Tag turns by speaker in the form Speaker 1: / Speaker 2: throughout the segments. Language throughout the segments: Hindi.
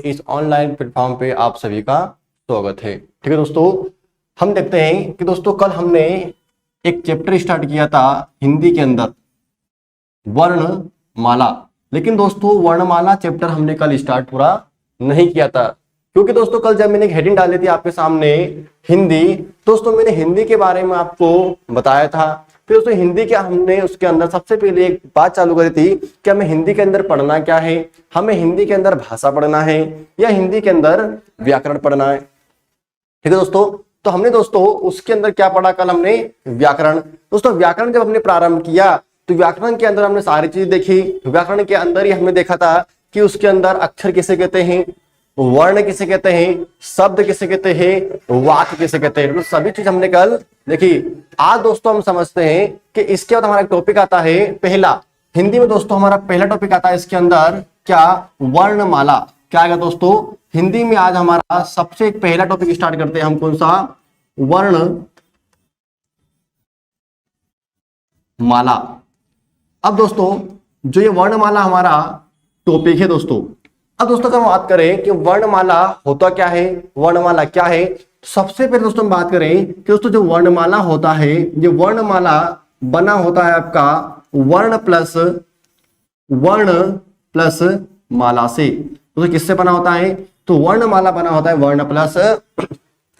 Speaker 1: इस ऑनलाइन प्लेटफॉर्म पे आप सभी का स्वागत है। ठीक है दोस्तों, हम देखते हैं कि दोस्तों कल हमने एक चैप्टर स्टार्ट किया था हिंदी के अंदर वर्णमाला, लेकिन दोस्तों वर्णमाला चैप्टर हमने कल स्टार्ट पूरा नहीं किया था, क्योंकि दोस्तों कल जब मैंने एक हेडिंग डाली थी आपके सामने हिंदी, दोस्तों मैंने हिंदी के बारे में आपको बताया था। फिर दोस्तों हिंदी के हमने उसके अंदर सबसे पहले एक बात चालू करी थी कि हमें हिंदी के अंदर पढ़ना क्या है, हमें हिंदी के अंदर भाषा पढ़ना है या हिंदी के अंदर व्याकरण पढ़ना है। ठीक है दोस्तों, तो हमने दोस्तों उसके अंदर क्या पढ़ा, कल हमने व्याकरण। दोस्तों व्याकरण जब हमने प्रारंभ किया तो व्याकरण के अंदर हमने सारी चीज देखी। व्याकरण के अंदर ही हमने देखा था कि उसके अंदर अक्षर किसे कहते हैं, वर्ण किसे कहते हैं, शब्द किसे कहते हैं, वाक्य किसे कहते हैं, तो सभी चीज हमने कल देखी। आज दोस्तों हम समझते हैं कि इसके बाद हमारा टॉपिक आता है पहला, हिंदी में दोस्तों हमारा पहला टॉपिक आता है इसके अंदर क्या, वर्णमाला। क्या आएगा दोस्तों हिंदी में? आज हमारा सबसे पहला टॉपिक स्टार्ट करते हैं हम, कौन सा, वर्णमाला। अब दोस्तों जो ये वर्णमाला हमारा टॉपिक है दोस्तों, अब दोस्तों अगर बात करें कि वर्णमाला होता क्या है, वर्णमाला क्या है, सबसे पहले दोस्तों हम बात करें कि दोस्तों जो वर्णमाला होता है, ये वर्णमाला बना होता है आपका वर्ण प्लस माला से। तो किससे बना होता है? तो वर्णमाला बना होता है वर्ण प्लस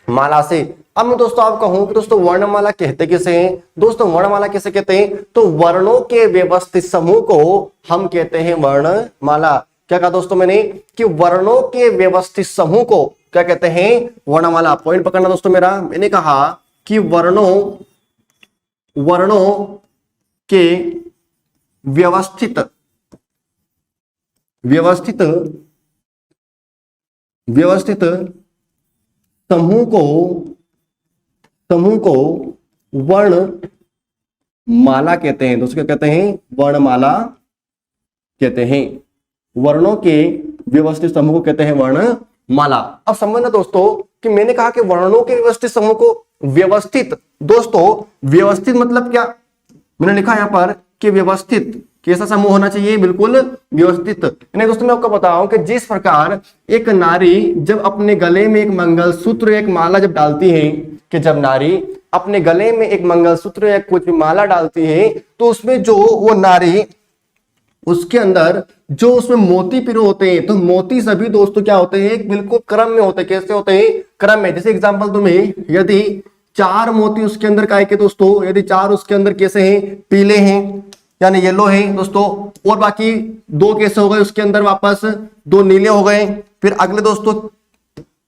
Speaker 1: माला से। अब मैं दोस्तों आप कहूं कि दोस्तों वर्णमाला कहते किसे हैं? दोस्तों वर्णमाला किसे कहते हैं? तो वर्णों के व्यवस्थित समूह को हम कहते हैं वर्णमाला। क्या कहा दोस्तों मैंने कि वर्णों के व्यवस्थित समूह को क्या कहते हैं? वर्णमाला। पॉइंट पकड़ना दोस्तों मेरा, मैंने कहा कि वर्णों के व्यवस्थित समूह को वर्णमाला कहते हैं। दोस्तों क्या कहते हैं? वर्णमाला कहते हैं। वर्णों के व्यवस्थित समूह को कहते हैं वर्णमाला। अब समझना दोस्तों कि मैंने कहा कि वर्णों के व्यवस्थित समूह को व्यवस्थित, दोस्तों व्यवस्थित मतलब क्या, मैंने लिखा यहां पर कि व्यवस्थित कैसा समूह होना चाहिए? बिल्कुल व्यवस्थित। नहीं दोस्तों मैं आपको बताऊं कि जिस प्रकार एक नारी जब अपने गले में एक मंगलसूत्र एक माला जब डालती है, कि जब नारी अपने गले में एक मंगलसूत्र या कुछ भी माला डालती है, तो उसमें जो वो नारी उसके अंदर जो उसमें मोती पिरो होते हैं, तो मोती सभी दोस्तों क्या होते हैं? बिल्कुल क्रम में होते हैं। कैसे होते हैं? क्रम में। जैसे एग्जांपल तुम्हें यदि 4 मोती उसके अंदर काय के दोस्तों, यदि 4 उसके अंदर कैसे हैं? पीले हैं यानी येलो है दोस्तों, और बाकी 2 कैसे हो गए उसके अंदर, वापस 2 नीले हो गए। फिर अगले दोस्तों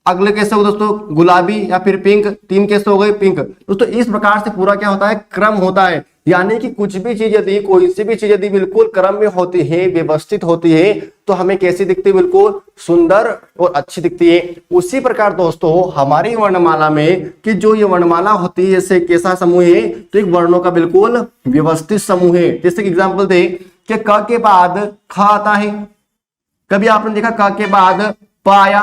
Speaker 1: अगले कैसे हो दोस्तों? गुलाबी या फिर पिंक। 3 कैसे हो गए? पिंक। दोस्तों इस प्रकार से पूरा क्या होता है? क्रम होता है। यानी कि कुछ भी चीज यदि, कोई सी भी चीज यदि बिल्कुल क्रम में होती है, व्यवस्थित होती है, तो हमें कैसी दिखती है? बिल्कुल सुंदर और अच्छी दिखती है। उसी प्रकार दोस्तों हमारी वर्णमाला में कि जो ये वर्णमाला होती है, जैसे कैसा समूह है? तो एक वर्णों का बिल्कुल व्यवस्थित समूह है। जैसे एग्जाम्पल दे कि क के बाद ख आता है, कभी आपने देखा क के बाद प आया?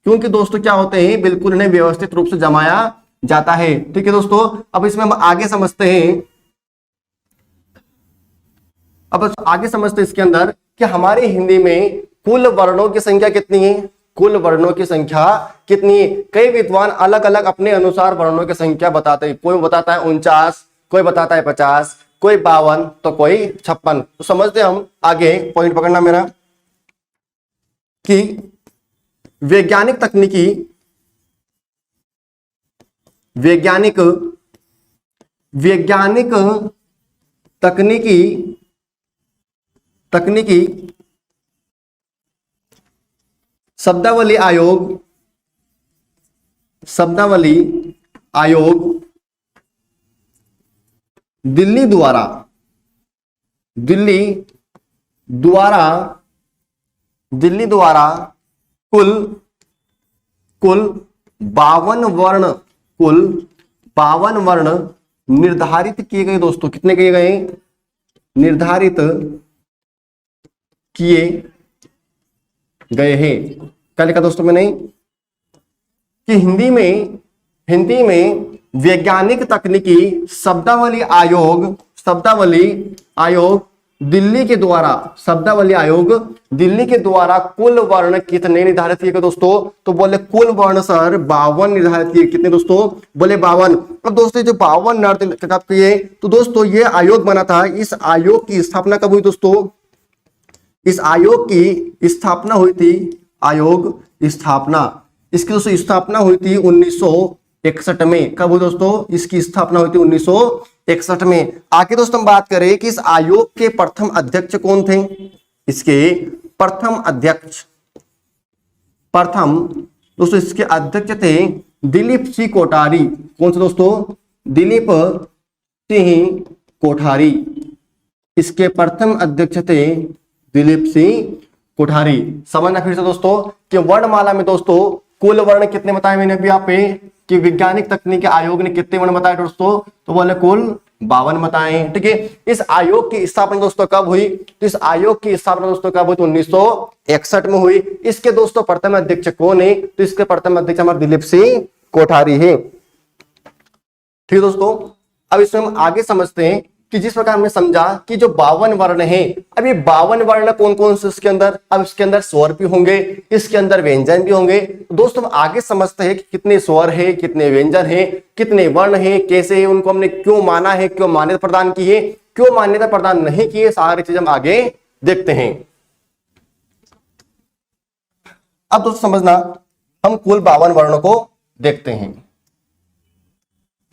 Speaker 1: क्योंकि दोस्तों क्या होते हैं? बिल्कुल इन्हें व्यवस्थित रूप से जमाया जाता है। ठीक है दोस्तों, अब इसमें हम आगे समझते हैं, अब आगे समझते हैं इसके अंदर कि हमारी हिंदी में कुल वर्णों की संख्या कितनी है? कुल वर्णों की संख्या कितनी है? कई विद्वान अलग अलग अपने अनुसार वर्णों की संख्या बताते हैं। कोई बताता है 49, कोई बताता है 50, कोई 52, तो कोई 56। तो समझते हम आगे, पॉइंट पकड़ना मेरा, कि वैज्ञानिक तकनीकी शब्दावली आयोग दिल्ली द्वारा कुल 52 वर्ण निर्धारित किए गए। दोस्तों कितने किए गए? निर्धारित किए गए हैं। क्या लिखा दोस्तों मैंने कि हिंदी में वैज्ञानिक तकनीकी शब्दावली आयोग दिल्ली के द्वारा, शब्दावली आयोग दिल्ली के द्वारा कुल वर्ण कितने निर्धारित किए गए दोस्तों? तो बोले कुल वर्ण सर 52 निर्धारित किए। कितने दोस्तों? बोले 52। अब दोस्तों जो 52 निर्धारित किए, तो दोस्तों ये आयोग बना था। इस आयोग की स्थापना कब हुई दोस्तों? इस आयोग की स्थापना हुई थी, आयोग स्थापना, इसकी दोस्तों स्थापना हुई थी 1961 में। कब हुई दोस्तों? इसकी स्थापना हुई थी 1961 में। आगे दोस्तों हम बात करें कि इस आयोग के प्रथम अध्यक्ष कौन थे? इसके प्रथम अध्यक्ष, प्रथम दोस्तों इसके अध्यक्ष थे दिलीप सिंह कोठारी। कौन से दोस्तों? दिलीप सिंह कोठारी। इसके प्रथम अध्यक्ष थे दिलीप सिंह कोठारी। समझना फिर से दोस्तों कि वर्णमाला में दोस्तों कुल वर्ण कितने बताए मैंने अभी यहाँ पे, कि वैज्ञानिक तकनीकी आयोग ने कितने वर्ण बताए दोस्तों? तो बोले कुल 52 बताए। ठीक है, इस आयोग की स्थापना दोस्तों कब हुई? तो इस आयोग की स्थापना दोस्तों कब हुई? तो 1961 में हुई। इसके दोस्तों प्रथम अध्यक्ष कौन है? तो इसके प्रथम अध्यक्ष हमारे दिलीप सिंह कोठारी है। ठीक है दोस्तों, अब इसमें हम आगे समझते हैं कि जिस प्रकार हमने समझा कि जो 52 वर्ण है, अब ये 52 वर्ण कौन कौन से इसके अंदर? अब इसके अंदर स्वर भी होंगे, इसके अंदर व्यंजन भी होंगे। दोस्तों हम आगे समझते हैं कि कितने स्वर है, कितने व्यंजन है, कितने वर्ण है, कैसे है, उनको हमने क्यों माना है, क्यों मान्यता प्रदान की है, क्यों मान्यता प्रदान नहीं की है, सारी चीज हम आगे देखते हैं। अब दोस्तों समझना, हम कुल 52 वर्णों को देखते हैं,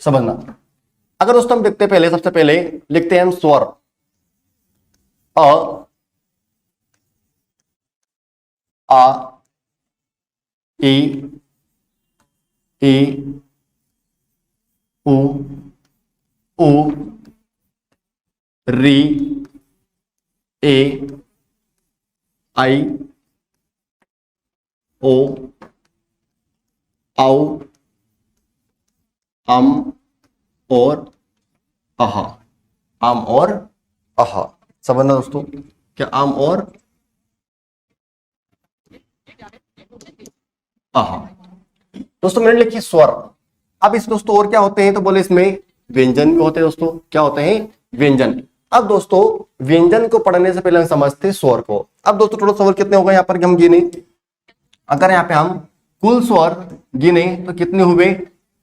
Speaker 1: समझना। अगर दोस्तों हम देखते हैं, पहले सबसे पहले लिखते हैं हम स्वर। अ, आ, ई, उ, री, ए, आई, ओ, औ, अम और अह। आम और अह, समझना दोस्तों, क्या आम और अह। दोस्तों मैंने लिखी स्वर। अब इस दोस्तों और क्या होते हैं? तो बोले इसमें व्यंजन भी होते हैं दोस्तों। क्या होते हैं? व्यंजन। अब दोस्तों व्यंजन को पढ़ने से पहले हम समझते हैं स्वर को। अब दोस्तों टोटल स्वर कितने हो गए यहाँ पर कि हम गिने? अगर यहाँ पे हम कुल स्वर गिने तो कितने हुए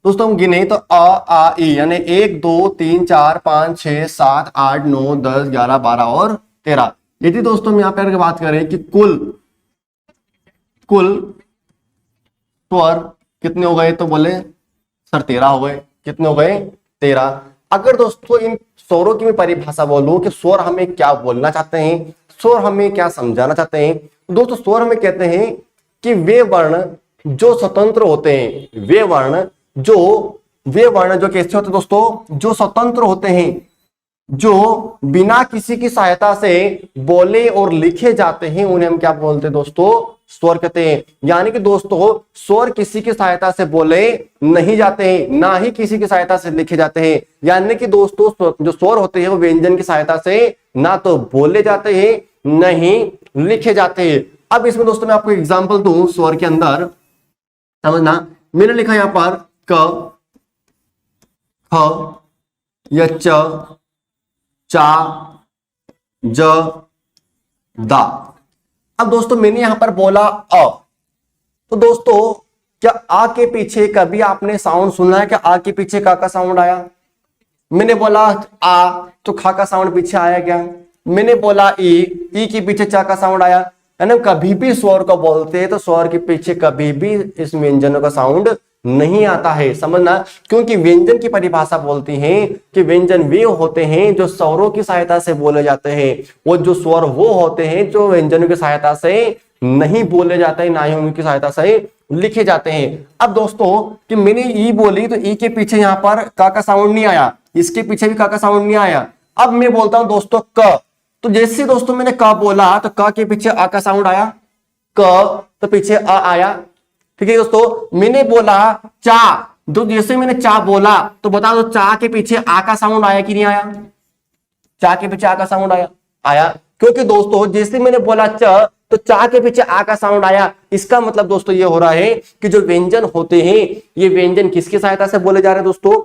Speaker 1: दोस्तों? हम गिने तो अ, आ, ई, यानी 1 2 3 4 5 6 7 8 9 10 11 12 और 13। यदि दोस्तों हम यहाँ पे बात करें कि कुल स्वर कितने हो गए, तो बोले सर 13 हो गए। कितने हो गए? 13। अगर दोस्तों इन स्वरों की मैं परिभाषा बोलूं कि स्वर हमें क्या बोलना चाहते हैं, स्वर हमें क्या समझाना चाहते हैं, तो दोस्तों स्वर हमें कहते हैं कि वे वर्ण जो स्वतंत्र होते हैं, वे वर्ण जो कैसे होते हैं दोस्तों? जो स्वतंत्र होते हैं, जो बिना किसी की सहायता से बोले और लिखे जाते हैं, उन्हें हम क्या बोलते हैं दोस्तों? स्वर कहते हैं। यानी कि दोस्तों स्वर किसी की सहायता से बोले नहीं जाते हैं, ना ही किसी की सहायता से लिखे जाते हैं। यानी कि दोस्तों जो स्वर होते हैं वो व्यंजन की सहायता से ना तो बोले जाते हैं, नहीं लिखे जाते हैं। अब इसमें दोस्तों मैं आपको एग्जांपल दूं स्वर के अंदर, समझना। मैंने लिखा यहां पर क, ख, या च, चा, ज, दा। अब दोस्तों मैंने यहां पर बोला अ, तो दोस्तों क्या आ के पीछे कभी आपने साउंड सुना है? क्या आ के पीछे का साउंड आया? मैंने बोला आ तो खा का साउंड पीछे आया क्या? मैंने बोला ई के पीछे चा का साउंड आया है ना? कभी भी स्वर को बोलते हैं तो स्वर के पीछे कभी भी इस व्यंजनों का साउंड नहीं आता है, समझना। क्योंकि व्यंजन की परिभाषा बोलती है कि व्यंजन वे होते हैं जो स्वरों की सहायता से बोले जाते हैं, वो जो स्वर वो होते हैं जो व्यंजनों की सहायता से नहीं बोले जाते हैं, ना ही उनकी सहायता से लिखे जाते हैं। अब दोस्तों कि मैंने ई बोली तो ई के पीछे यहाँ पर का साउंड नहीं आया, इसके पीछे भी का साउंड नहीं आया। अब मैं बोलता हूं दोस्तों क, तो जैसे दोस्तों मैंने क बोला तो क के पीछे आ का साउंड आया, क तो पीछे अ आया। ठीक है दोस्तों, मैंने बोला चा, तो जैसे मैंने चा बोला तो बता दो चा के पीछे आ का साउंड आया कि नहीं आया? चा के पीछे आ का साउंड आया। क्योंकि दोस्तों जैसे मैंने बोला च तो चा के पीछे आ का साउंड आया। इसका मतलब दोस्तों ये हो रहा है कि जो व्यंजन होते हैं ये व्यंजन किसकी सहायता से बोले जा रहे हैं दोस्तों?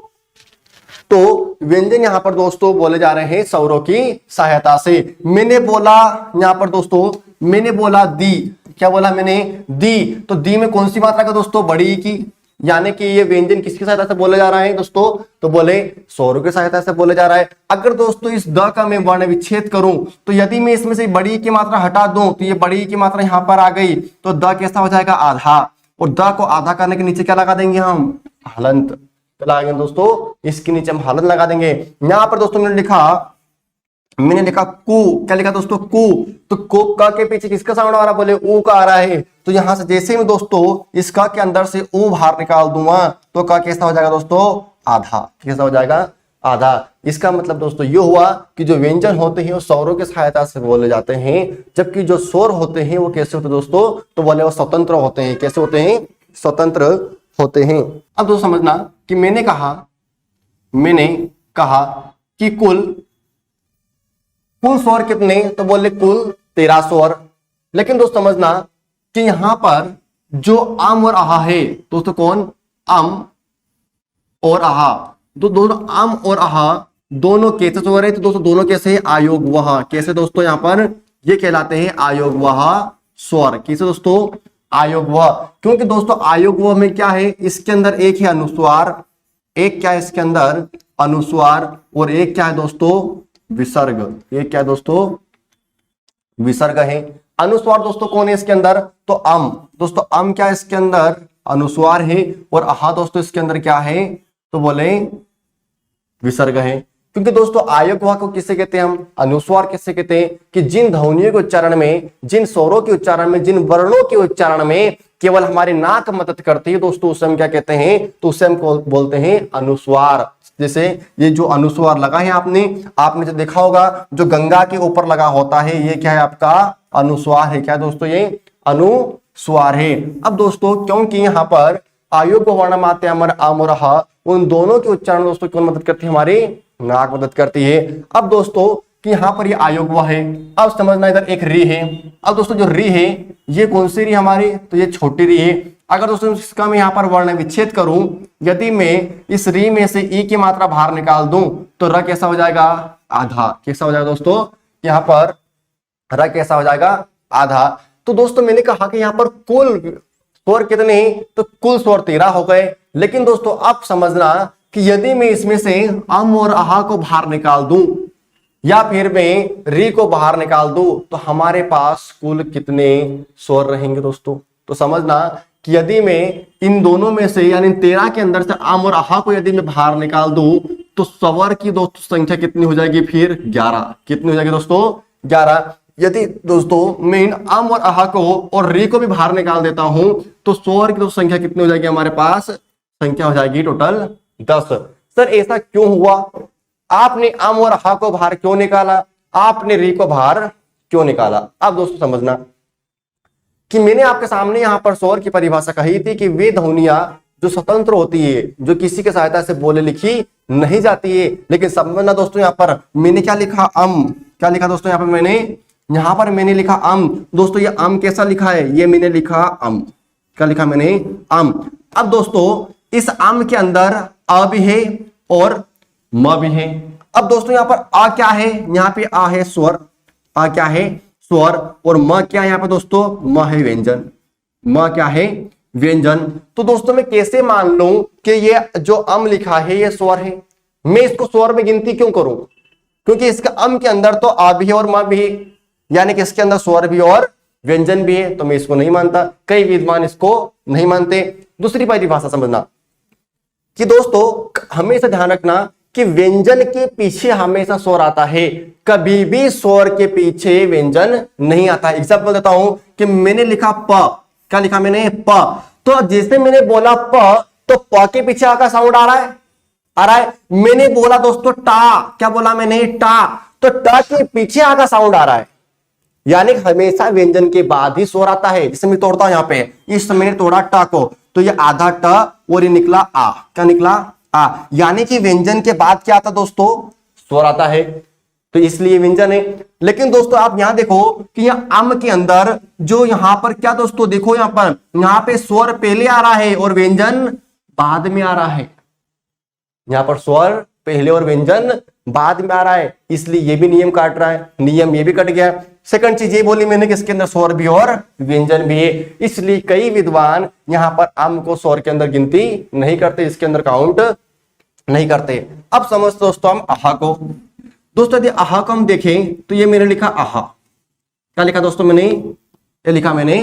Speaker 1: तो व्यंजन यहाँ पर दोस्तों बोले जा रहे हैं स्वरों की सहायता से। मैंने बोला यहाँ पर दोस्तों, मैंने बोला दी, क्या बोला मैंने? दी। तो दी में कौन सी मात्रा का दोस्तों? बड़ी की, यानी कि ये व्यंजन किसकी सहायता से बोले जा रहा है दोस्तों? तो बोले स्वरों की सहायता से बोले जा रहा है। अगर दोस्तों इस द का मैं वर्ण विच्छेद करूं, तो यदि मैं इसमें से बड़ी की मात्रा हटा दूं, तो ये बड़ी की मात्रा यहां पर आ गई, तो द कैसा हो जाएगा? आधा। और द को आधा करने के नीचे क्या लगा देंगे हम? हलंत लगाएंगे दोस्तों, इसके नीचे हम हलंत लगा देंगे। यहां पर दोस्तों मैंने लिखा कु, क्या लिखा दोस्तों? कु। तो को का के पीछे किसका साउंड आ रहा? बोले ऊ का आ रहा है। तो यहां से जैसे ही दोस्तों इस का के अंदर से ऊ बाहर निकाल दूंगा, तो का कैसा हो जाएगा दोस्तों? आधा। कैसा हो जाएगा? आधा। इसका मतलब दोस्तों ये हुआ कि जो व्यंजन होते हैं वो स्वरों की सहायता से बोले जाते हैं, जबकि जो स्वर होते हैं वो कैसे होते हैं दोस्तों? तो बोले वो स्वतंत्र होते हैं। कैसे होते हैं? स्वतंत्र होते हैं। अब दोस्तों समझना कि मैंने कहा कि कुल स्वर कितने? तो बोले कुल 13 स्वर। लेकिन दोस्त समझना कि यहां पर जो अम और आहा है दोस्तों, कौन? अम और आहा। तो दोनों अम और आहा दोनों कैसे स्वर है? तो दोस्तों दोनों कैसे? आयोग वह। कैसे दोस्तों? यहां पर ये कहलाते हैं आयोग वह स्वर। कैसे दोस्तों? आयोग वह। क्योंकि दोस्तों आयोग वह में क्या है? इसके अंदर एक है अनुस्वार, एक क्या है इसके अंदर? अनुस्वार, और एक क्या है दोस्तों? विसर्ग। ये क्या है दोस्तों? विसर्ग है। अनुस्वार दोस्तों कौन है इसके अंदर? तो अम। दोस्तों अम क्या है इसके अंदर? अनुस्वार है। और आहा दोस्तों इसके अंदर क्या है? तो बोले विसर्ग है। क्योंकि दोस्तों आयोग वाह को किससे कहते हैं हम? अनुस्वार किससे कहते हैं? कि जिन ध्वनियों के उच्चारण में, जिन स्वरों के उच्चारण में, जिन वर्णों के उच्चारण में केवल हमारी नाक मदद करती है दोस्तों, उसे हम क्या कहते हैं? तो उसे हम बोलते हैं अनुस्वार। जैसे ये जो अनुस्वार लगा है आपने जो देखा होगा, जो गंगा के ऊपर लगा होता है, ये क्या है आपका? अनुस्वार है। क्या दोस्तों? ये अनुस्वार है। अब दोस्तों क्योंकि यहाँ पर आयोग वर्ण मात्रा अमर आम और हा, उन दोनों के उच्चारण दोस्तों कौन मदद करती है? हमारी नाक मदद करती है। अब दोस्तों कि यहाँ पर ये आयोग वह है। अब समझना इधर एक री है। अब दोस्तों जो री है ये कौन सी री हमारी? तो ये छोटी री है। अगर दोस्तों इसका मैं यहाँ पर वर्ण विच्छेद करूं, यदि मैं इस री में से ई की मात्रा बाहर निकाल दूं, तो र कैसा हो जाएगा? आधा। कैसा हो जाएगा दोस्तों? यहाँ पर र कैसा हो जाएगा? आधा। तो दोस्तों मैंने कहा कि यहाँ पर कुल स्वर कितने? तो कुल स्वर 13 हो गए। लेकिन दोस्तों अब समझना कि यदि मैं इसमें से अम और आहा को बाहर निकाल दूं, या फिर मैं री को बाहर निकाल दूं, तो हमारे पास कुल कितने स्वर रहेंगे दोस्तों? तो समझना कि यदि मैं इन दोनों में से यानी 13 के अंदर से अम और आहा को यदि मैं बाहर निकाल दूं, तो स्वर की दोस्तों संख्या कितनी हो जाएगी? फिर 11। कितनी हो जाएगी दोस्तों? 11। यदि दोस्तों मैं इन अम और आहा को और री को भी बाहर निकाल देता हूं, तो स्वर की दोस्तों संख्या कितनी हो जाएगी? हमारे पास संख्या हो जाएगी टोटल 10। सर ऐसा क्यों हुआ? आपने अम और हा को बाहर क्यों निकाला? आपने री को बाहर क्यों निकाला? अब दोस्तों समझना कि मैंने आपके सामने यहां पर स्वर की परिभाषा कही थी कि वे ध्वनियां जो स्वतंत्र होती है, जो किसी की सहायता से बोले लिखी नहीं जाती है। लेकिन समझना दोस्तों यहां पर मैंने क्या लिखा? अम। क्या लिखा दोस्तों? यहां पर मैंने लिखा अम। दोस्तों ये अम कैसा लिखा है? ये मैंने लिखा अम। क्या लिखा मैंने? अम। अब दोस्तों इस अम के अंदर अ भी है और म भी है। अब दोस्तों यहां पर आ क्या है? यहां पे आ है स्वर। आ क्या है? स्वर। और म क्या है? यहां पर दोस्तों म है व्यंजन। म क्या है? व्यंजन। तो दोस्तों मैं कैसे मान लूं कि ये जो अम लिखा है ये स्वर है? मैं इसको स्वर में गिनती क्यों करूं? क्योंकि इसका अम के अंदर तो आ भी है और म भी है, यानी कि इसके अंदर स्वर भी और व्यंजन भी है। तो मैं इसको नहीं मानता, कई विद्वान इसको नहीं मानते। दूसरी परिभाषा समझना कि दोस्तों हमेशा ध्यान रखना कि व्यंजन के पीछे हमेशा स्वर आता है, कभी भी स्वर के पीछे व्यंजन नहीं आता है। एग्जाम्पल देता हूं कि मैंने लिखा प। क्या लिखा मैंने? प। तो जैसे मैंने बोला प, तो प के पीछे आ का साउंड आ रहा है? आ रहा है। मैंने बोला दोस्तों टा। क्या बोला मैंने? टा। तो ट के पीछे आ का साउंड आ रहा है, यानी हमेशा व्यंजन के बाद ही स्वर आता है। जैसे मैं तोड़ता हूं यहां पे, इस समय तोड़ा ट को, तो ये आधा ट और ये निकला आ। क्या निकला? आ। यानी कि व्यंजन के बाद क्या आता दोस्तों? स्वर आता है, तो इसलिए व्यंजन है। लेकिन दोस्तों आप यहां देखो कि यहां अम के अंदर जो यहां पर क्या दोस्तों देखो, यहां पे स्वर पहले आ रहा है और व्यंजन बाद में आ रहा है। यहां पर स्वर पहले और व्यंजन बाद में आ रहा है, इसलिए ये भी नियम काट रहा है, नियम ये भी कट गया। सेकंड चीज ये बोली मैंने कि इसके अंदर स्वर भी और व्यंजन भी है, इसलिए कई विद्वान यहां पर अम को स्वर के अंदर गिनती नहीं करते, इसके अंदर काउंट नहीं करते। अब समझते दोस्तों हम आहा को। दोस्तों यदि आहा को हम देखें तो ये मैंने लिखा आहा, क्या लिखा दोस्तों मैंने, ये लिखा मैंने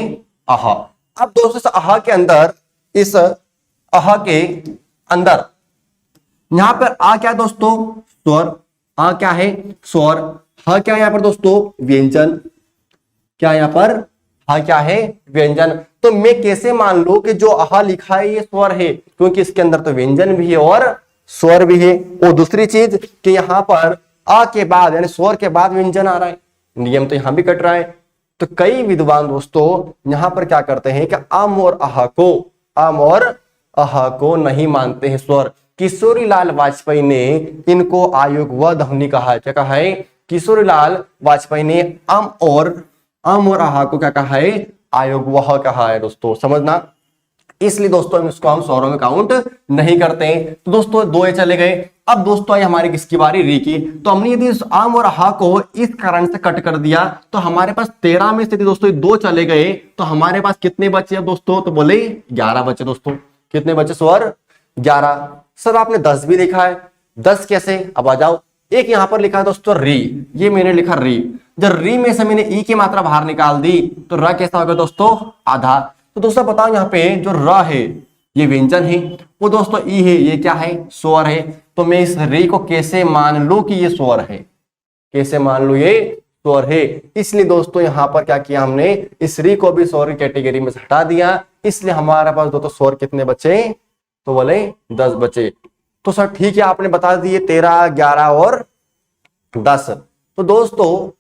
Speaker 1: आहा। अब दोस्तों इस आहा के अंदर, इस आहा के अंदर यहां पर आ क्या दोस्तों, स्वर, आ क्या है स्वर, ह क्या है यहां पर दोस्तों व्यंजन, क्या यहां पर हा क्या है व्यंजन। तो मैं कैसे मान लूं कि जो आहा लिखा है ये स्वर है, क्योंकि इसके अंदर तो व्यंजन भी है और स्वर भी है। और दूसरी चीज कि यहां पर आ के बाद यानी स्वर के बाद व्यंजन आ रहा है, नियम तो यहां भी कट रहा है। तो कई विद्वान दोस्तों यहां पर क्या करते हैं कि अम और आहा को, अम और आहा को नहीं मानते हैं स्वर। किशोरीलाल वाजपेयी ने इनको आयोग व ध्वनि कहा है, क्या कहा है, किशोरीलाल वाजपेयी ने अम और आहा को क्या कहा है, आयोग वह कहा है दोस्तों, समझना। इसलिए दोस्तों हम इसको हम स्वरों में काउंट नहीं करते हैं। तो दोस्तों दो ये चले गए। अब दोस्तों आई हमारी किसकी बारी, री की। तो हमने यदि इस आम और हा को इस कारण से कट कर दिया तो हमारे पास 13 में से दोस्तों दो चले गए, तो हमारे पास कितने बचे अब दोस्तों, तो बोले 11 बचे दोस्तों। कितने बचे स्वर, 11। सर आपने 10 भी लिखा है, 10 कैसे, अब आ जाओ। एक यहां पर लिखा है दोस्तों री, ये मैंने लिखा री, जब री में से मैंने ई की मात्रा बाहर निकाल दी तो र कैसा होगा दोस्तों, आधा। तो दोस्तों बताओ यहाँ पे जो र है ये व्यंजन है, वो दोस्तों ई है ये क्या है, स्वर है। तो मैं इस री को कैसे मान लूं कि ये स्वर है, कैसे मान लूं ये स्वर है। इसलिए दोस्तों यहां पर क्या किया हमने, इस री को भी स्वर की कैटेगरी में से हटा दिया, इसलिए हमारे पास दोस्तों स्वर कितने बचे, तो बोले 10 बचे। तो सर ठीक है आपने बता दिए 13, 11 और 10। तो दोस्तों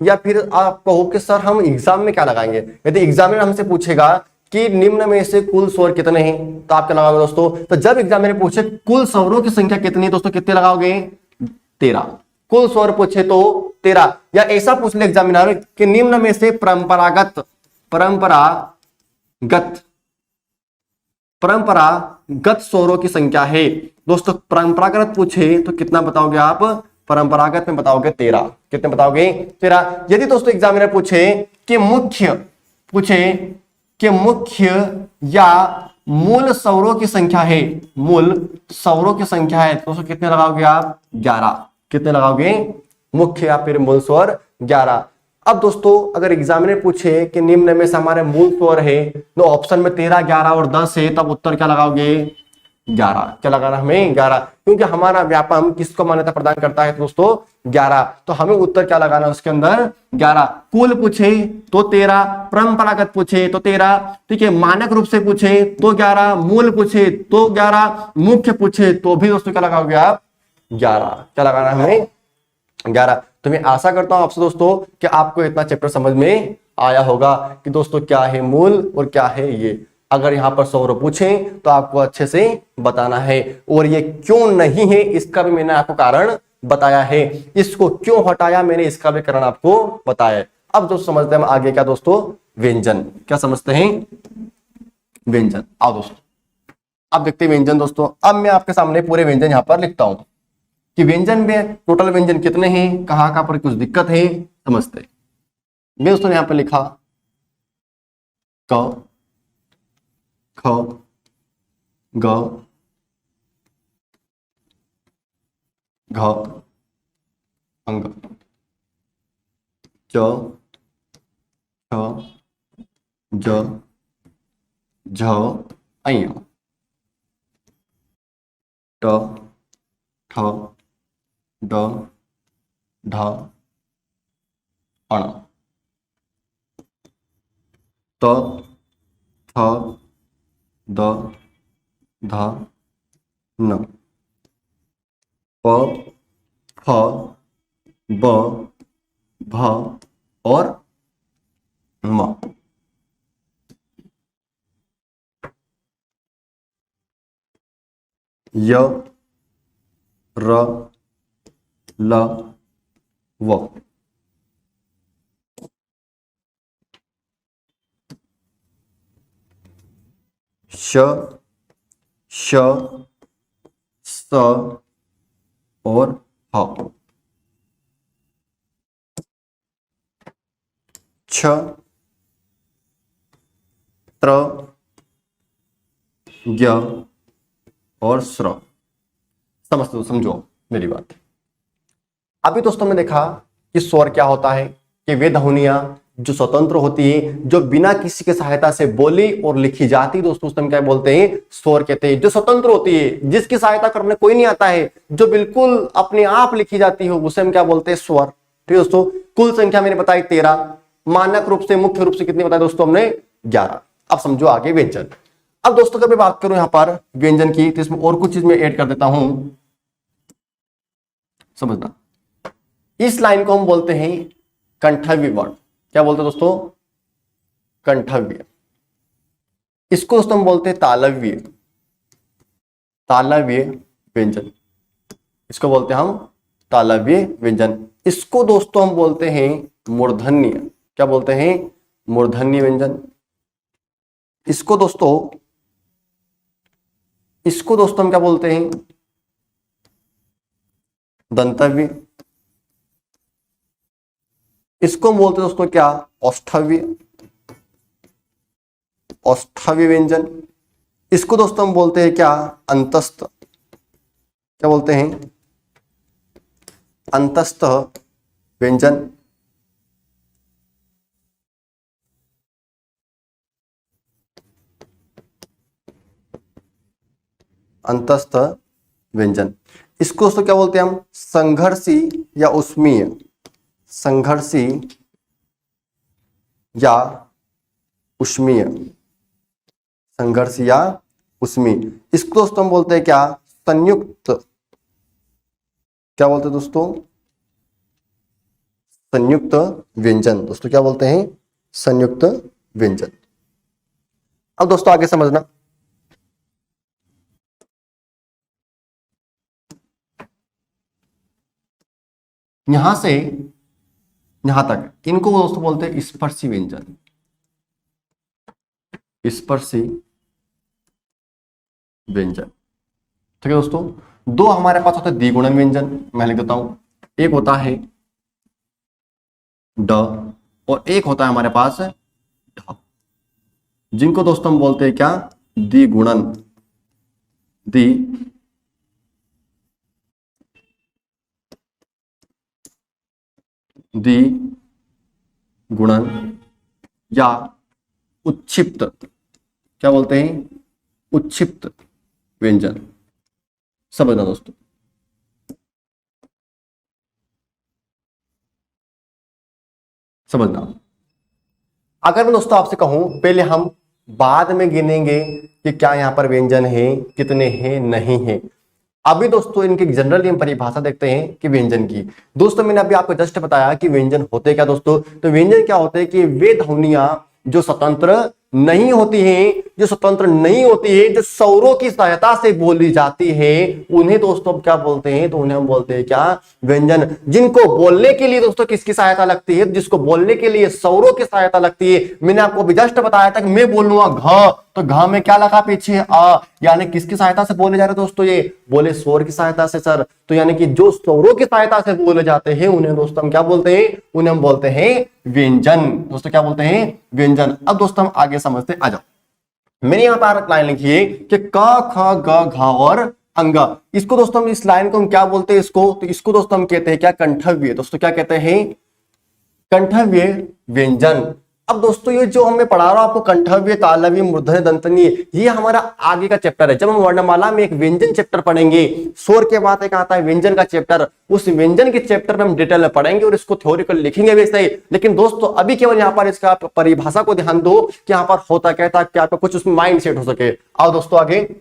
Speaker 1: या फिर आप कहो कि सर हम एग्जाम में क्या लगाएंगे, यदि एग्जामिनर हमसे पूछेगा कि निम्न में से कुल स्वर कितने हैं तो आप क्या लगाओगे दोस्तों। तो जब एग्जामिनर पूछे कुल स्वरों की संख्या कितनी है दोस्तों, कितने लगाओगे, 13। कुल स्वर पूछे तो 13, या ऐसा पूछ ले एग्जामिनर कि निम्न में से परंपरागत परंपरागत स्वरों की संख्या है। दोस्तों परंपरागत पूछे तो कितना बताओगे आप, परंपरागत में बताओगे 13। कितने बताओगे, 13। यदि दोस्तों एग्जामिनर पूछे मुख्य या मूल स्वरों की संख्या है, मूल स्वरों की संख्या है, दोस्तों कितने लगाओगे आप, 11। कितने लगाओगे, मुख्य या फिर मूल स्वर 11। अब दोस्तों अगर एग्जामिनर पूछे कि निम्न में से हमारे मूल स्वर है, तो ऑप्शन में 13, 11 और 10 है, तब उत्तर क्या लगाओगे, 11। क्या लगाना हमें, 11, क्योंकि हमारा व्यापम किसको मान्यता प्रदान करता है दोस्तों, 11। तो हमें उत्तर क्या लगाना है उसके अंदर, 11। कुल पूछे तो 13, परंपरागत पूछे तो 13, ठीक है, मानक रूप से पूछे तो 11, मूल पूछे तो 11, मुख्य पूछे तो भी दोस्तों क्या लगाओगे आप, 11। क्या लगाना है हमें, 11। तो मैं आशा करता हूं आपसे दोस्तों कि आपको इतना चैप्टर समझ में आया होगा कि दोस्तों क्या है मूल और क्या है ये। अगर यहां पर स्वर पूछें तो आपको अच्छे से बताना है, और ये क्यों नहीं है इसका भी मैंने आपको कारण बताया है, इसको क्यों हटाया मैंने इसका भी कारण आपको बताया है। अब दोस्तों समझते हैं हम आगे क्या दोस्तों, व्यंजन। क्या समझते हैं, व्यंजन। आओ दोस्तों अब देखते हैं व्यंजन दोस्तों। अब मैं आपके सामने पूरे व्यंजन यहां पर लिखता हूं कि व्यंजन में टोटल व्यंजन कितने हैं, कहां पर कुछ दिक्कत है, समझते हैं। मैं दोस्तों यहां पर लिखा क, ख, ग, घ, अंग, च, छ, ज, झ, ऐ, ट, ठ, ड, ढ, अण, त, थ, द, ध, न, प, फ, ब, भ और म। य, र, ल, व। श, श, स, और ह। छ, त्र, ज्ञ और स्र। समझो मेरी बात। अभी दोस्तों ने देखा कि स्वर क्या होता है, कि वे ध्वनियां जो स्वतंत्र होती है, जो बिना किसी के सहायता से बोली और लिखी जाती, दोस्तों हम क्या बोलते हैं, स्वर कहते हैं। जो स्वतंत्र होती है, जिसकी सहायता करने कोई नहीं आता है, जो बिल्कुल अपने आप लिखी जाती हो, उसे हम क्या बोलते हैं, स्वर। ठीक है दोस्तों। कुल संख्या मैंने बताई 13, मानक रूप से मुख्य रूप से कितनी बताई दोस्तों हमने, 11। अब समझो आगे व्यंजन। अब दोस्तों जब मैं बात करूं यहां पर व्यंजन की, तो इसमें और कुछ चीज मैं ऐड कर देता हूं, समझना। इस लाइन को हम बोलते हैं कंठव्य वर्ण। क्या बोलते हैं दोस्तों, कंठव्य। इसको दोस्तों हम बोलते हैं तालव्य, तालव्य व्यंजन। इसको बोलते हैं हम तालव्य व्यंजन। इसको दोस्तों हम बोलते हैं मूर्धन्य। क्या बोलते हैं, मूर्धन्य व्यंजन। इसको दोस्तों हम क्या बोलते हैं, दंतव्य। इसको हम बोलते हैं दोस्तों क्या, औष्ठव्य, औष्ठव्य व्यंजन। इसको दोस्तों हम बोलते हैं क्या, अंतस्थ। क्या बोलते हैं, अंतस्थ व्यंजन। अंतस्थ व्यंजन। इसको दोस्तों क्या बोलते हैं हम, संघर्षी या उष्मीय, संघर्षी या उष्मीय, संघर्ष या उष्मीय। इसको दोस्तों हम बोलते हैं क्या, संयुक्त। क्या बोलते हैं दोस्तों, संयुक्त व्यंजन। दोस्तों क्या बोलते हैं, संयुक्त व्यंजन। अब दोस्तों आगे समझना, यहां से यहां तक इनको दोस्तों बोलते हैं स्पर्शी व्यंजन, स्पर्शी व्यंजन। ठीक है दोस्तों। दो हमारे पास होते हैं द्विगुणन व्यंजन, मैं लिख देता हूं। एक होता है ड और एक होता है हमारे पास ढ, जिनको दोस्तों हम बोलते हैं क्या, द्विगुणन, द्विगुणन या उच्छिप्त। क्या बोलते हैं, उच्छिप्त व्यंजन। समझना दोस्तों। समझना। अगर मैं दोस्तों आपसे कहूं, पहले हम बाद में गिनेंगे कि क्या यहां पर व्यंजन है, कितने हैं, नहीं है। अभी दोस्तों इनकी जनरली हम परिभाषा देखते हैं कि व्यंजन की। दोस्तों मैंने अभी आपको जस्ट बताया कि व्यंजन होते क्या दोस्तों। तो व्यंजन क्या होते हैं कि वे ध्वनियां जो स्वतंत्र नहीं होती हैं, जो स्वतंत्र नहीं होती है, जो स्वरों की सहायता से बोली जाती है, उन्हें दोस्तों क्या बोलते हैं, तो उन्हें हम बोलते हैं क्या, व्यंजन। जिनको बोलने के लिए दोस्तों किसकी सहायता लगती है, जिसको बोलने के लिए स्वरों की सहायता लगती है। मैंने आपको अभी जस्ट बताया था कि मैं बोलूंगा घ, तो घ में क्या लगा पीछे, आ, यानी किसकी सहायता से बोले जा रहे दोस्तों, ये बोले स्वर की सहायता से सर। तो यानी कि जो स्वरों की सहायता से बोले जाते हैं उन्हें दोस्तों हम क्या बोलते हैं, उन्हें हम बोलते हैं व्यंजन। दोस्तों क्या बोलते हैं, व्यंजन। अब दोस्तों हम आगे समझते आ जाओ। मैंने यहां पर लाइन लिखी है कि क ख ग घ और अंग। इसको दोस्तों हम, इस लाइन को हम क्या बोलते हैं, इसको, तो इसको दोस्तों हम कहते हैं क्या, कंठव्य। दोस्तों क्या कहते हैं, कंठव्य व्यंजन। अब दोस्तों ये जो हमें पढ़ा रहा हूं आपको, कंठव्य, तालव्य, मूर्धन्य, दंतनीय, ये हमारा आगे का चैप्टर है। जब हम वर्णमाला में एक व्यंजन चैप्टर पढ़ेंगे, स्वर के बाद एक आता है व्यंजन का चैप्टर, उस व्यंजन के चैप्टर में हम डिटेल में पढ़ेंगे और इसको थ्योरिकल लिखेंगे भी सही। लेकिन दोस्तों अभी केवल यहाँ पर इसका परिभाषा को ध्यान दो कि यहाँ पर होता क्या था, कि आपका कुछ उसमें माइंड सेट हो सके। आओ दोस्तों आगे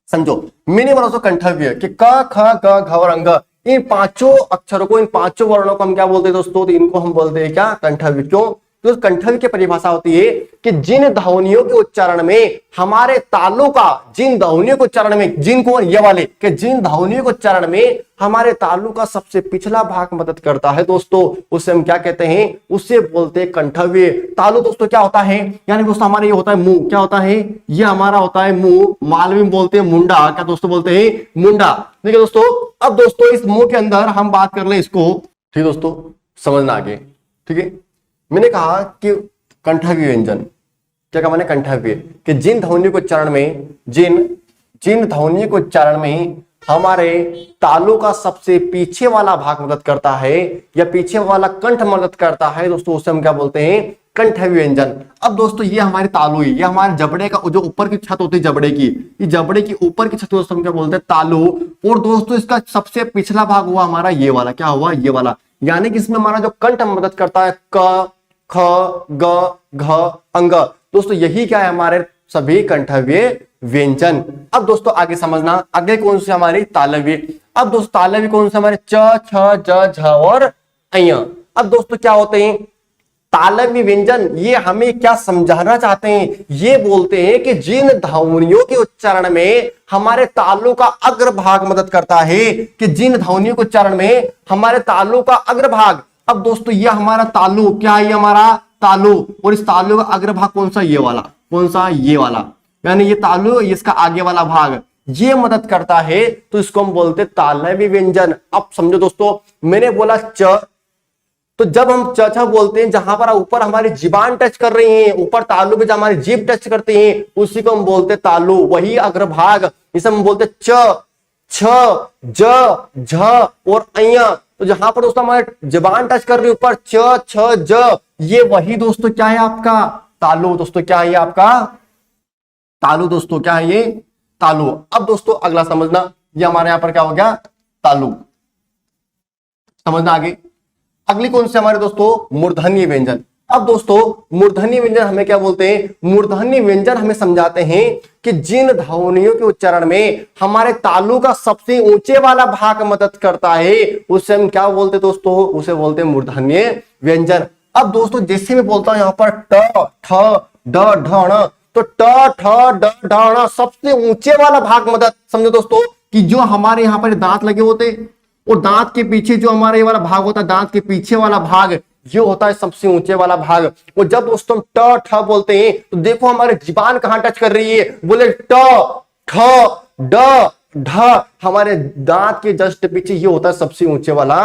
Speaker 1: समझो। मैंने बोला कंठव्य कि क ख ग घ और अंग, इन पांचों अक्षरों को, इन पांचों वर्णों को हम क्या बोलते हैं दोस्तों, तो इनको हम बोलते हैं क्या, कंठव्य। क्यों, तो कंठव्य की परिभाषा होती है कि जिन ध्वनियों के उच्चारण में हमारे तालु का, जिन ध्वनियों के उच्चारण में, जिनको ये वाले कि जिन ध्वनियों के उच्चारण में हमारे तालु का सबसे पिछला भाग मदद करता है दोस्तों, उसे हम क्या कहते हैं, उसे बोलते हैं कंठव्य। तालु दोस्तों क्या होता है, यानी दोस्तों हमारे ये होता है मुंह, क्या होता है, ये हमारा होता है मुंह, मालवी में बोलते हैं मुंडा, क्या दोस्तों बोलते हैं मुंडा। ठीक है दोस्तों, अब दोस्तों इस मुंह के अंदर हम बात कर ले इसको, ठीक है दोस्तों, समझना आगे। ठीक है, मैंने कहा कि कंठव्य व्यंजन, क्या कहा मैंने, कंठव्य, कि जिन ध्वनियों के उच्चारण में, जिन ध्वनियों के उच्चारण में हमारे तालु का सबसे पीछे वाला भाग मदद करता है या पीछे वाला कंठ मदद करता है दोस्तों, उसे हम क्या बोलते हैं, कंठव्य व्यंजन। अब दोस्तों ये हमारे तालु है, ये हमारे जबड़े का जो ऊपर की छत होती है जबड़े की, ये जबड़े की ऊपर की छत दोस्तों हम क्या बोलते हैं, तालु। और दोस्तों इसका सबसे पिछला भाग हुआ हमारा ये वाला, क्या हुआ, ये वाला, यानी कि इसमें हमारा जो कंठ मदद करता है, क, ख, ग, घ, अंग, दोस्तों यही क्या है, हमारे सभी कंठव्य व्यंजन। अब दोस्तों आगे समझना, आगे कौन से हमारी तालव्य। अब दोस्तों तालव्य कौन से हमारे, च, छ, ज, झ और अय। अब दोस्तों क्या होते हैं तालव्य व्यंजन, ये हमें क्या समझाना चाहते हैं, ये बोलते हैं कि जिन ध्वनियों के उच्चारण में हमारे तालु का अग्रभाग मदद करता है, कि जिन ध्वनियों के उच्चारण में हमारे तालु का अग्रभाग। अब दोस्तों ये हमारा तालु क्या है, हमारा तालु, और इस तालु का अग्रभाग कौन सा, ये वाला, कौन सा, ये वाला, यानी ये तालु, इसका आगे वाला भाग ये मदद करता है, तो इसको हम बोलते हैं तालव्य व्यंजन। अब समझो दोस्तों, मैंने बोला च, तो जब हम च छ बोलते हैं, जहां पर ऊपर हमारी जीभान टच कर रही है, ऊपर तालु पे जब हमारी जीभ टच करती है, उसी को हम बोलते तालु, वही अग्रभाग, इसे हम बोलते च, छ, ज, झ और अय। तो जहां पर दोस्तों हमारे जीभान टच कर रही है ऊपर, च, छ, ज, ये वही दोस्तों क्या है आपका तालु। दोस्तों क्या है आपका तालु, दोस्तों क्या है ये तालु। अब दोस्तों अगला समझना, ये हमारे यहां पर क्या हो गया, तालु, समझना आगे। अगली कौन से हमारे दोस्तों, मूर्धन्य व्यंजन। अब दोस्तों मूर्धन्य व्यंजन हमें क्या बोलते हैं, मूर्धन्य व्यंजन हमें समझाते हैं कि जिन ध्वनियों के उच्चारण में हमारे तालु का सबसे ऊंचे वाला भाग मदद करता है, उसे हम क्या बोलते हैं दोस्तों, उसे बोलते हैं मूर्धन्य व्यंजन। अब दोस्तों जैसे मैं बोलता हूं यहां पर ट, ठ, ड, ढ, ण, तो ट, ठ, ड, ढ, ण सबसे ऊंचे वाला भाग मदद, समझो दोस्तों कि जो हमारे यहाँ पर दांत लगे होते और दांत के पीछे जो हमारा ये वाला भाग होता है, दांत के पीछे वाला भाग, ये होता है सबसे ऊंचे वाला भाग। और जब दोस्तों हम ट, ठ बोलते हैं, तो देखो हमारे जीभान कहां टच कर रही है, बोले ट, ठ, ड, ढ, हमारे दांत के जस्ट पीछे ये होता है सबसे ऊंचे वाला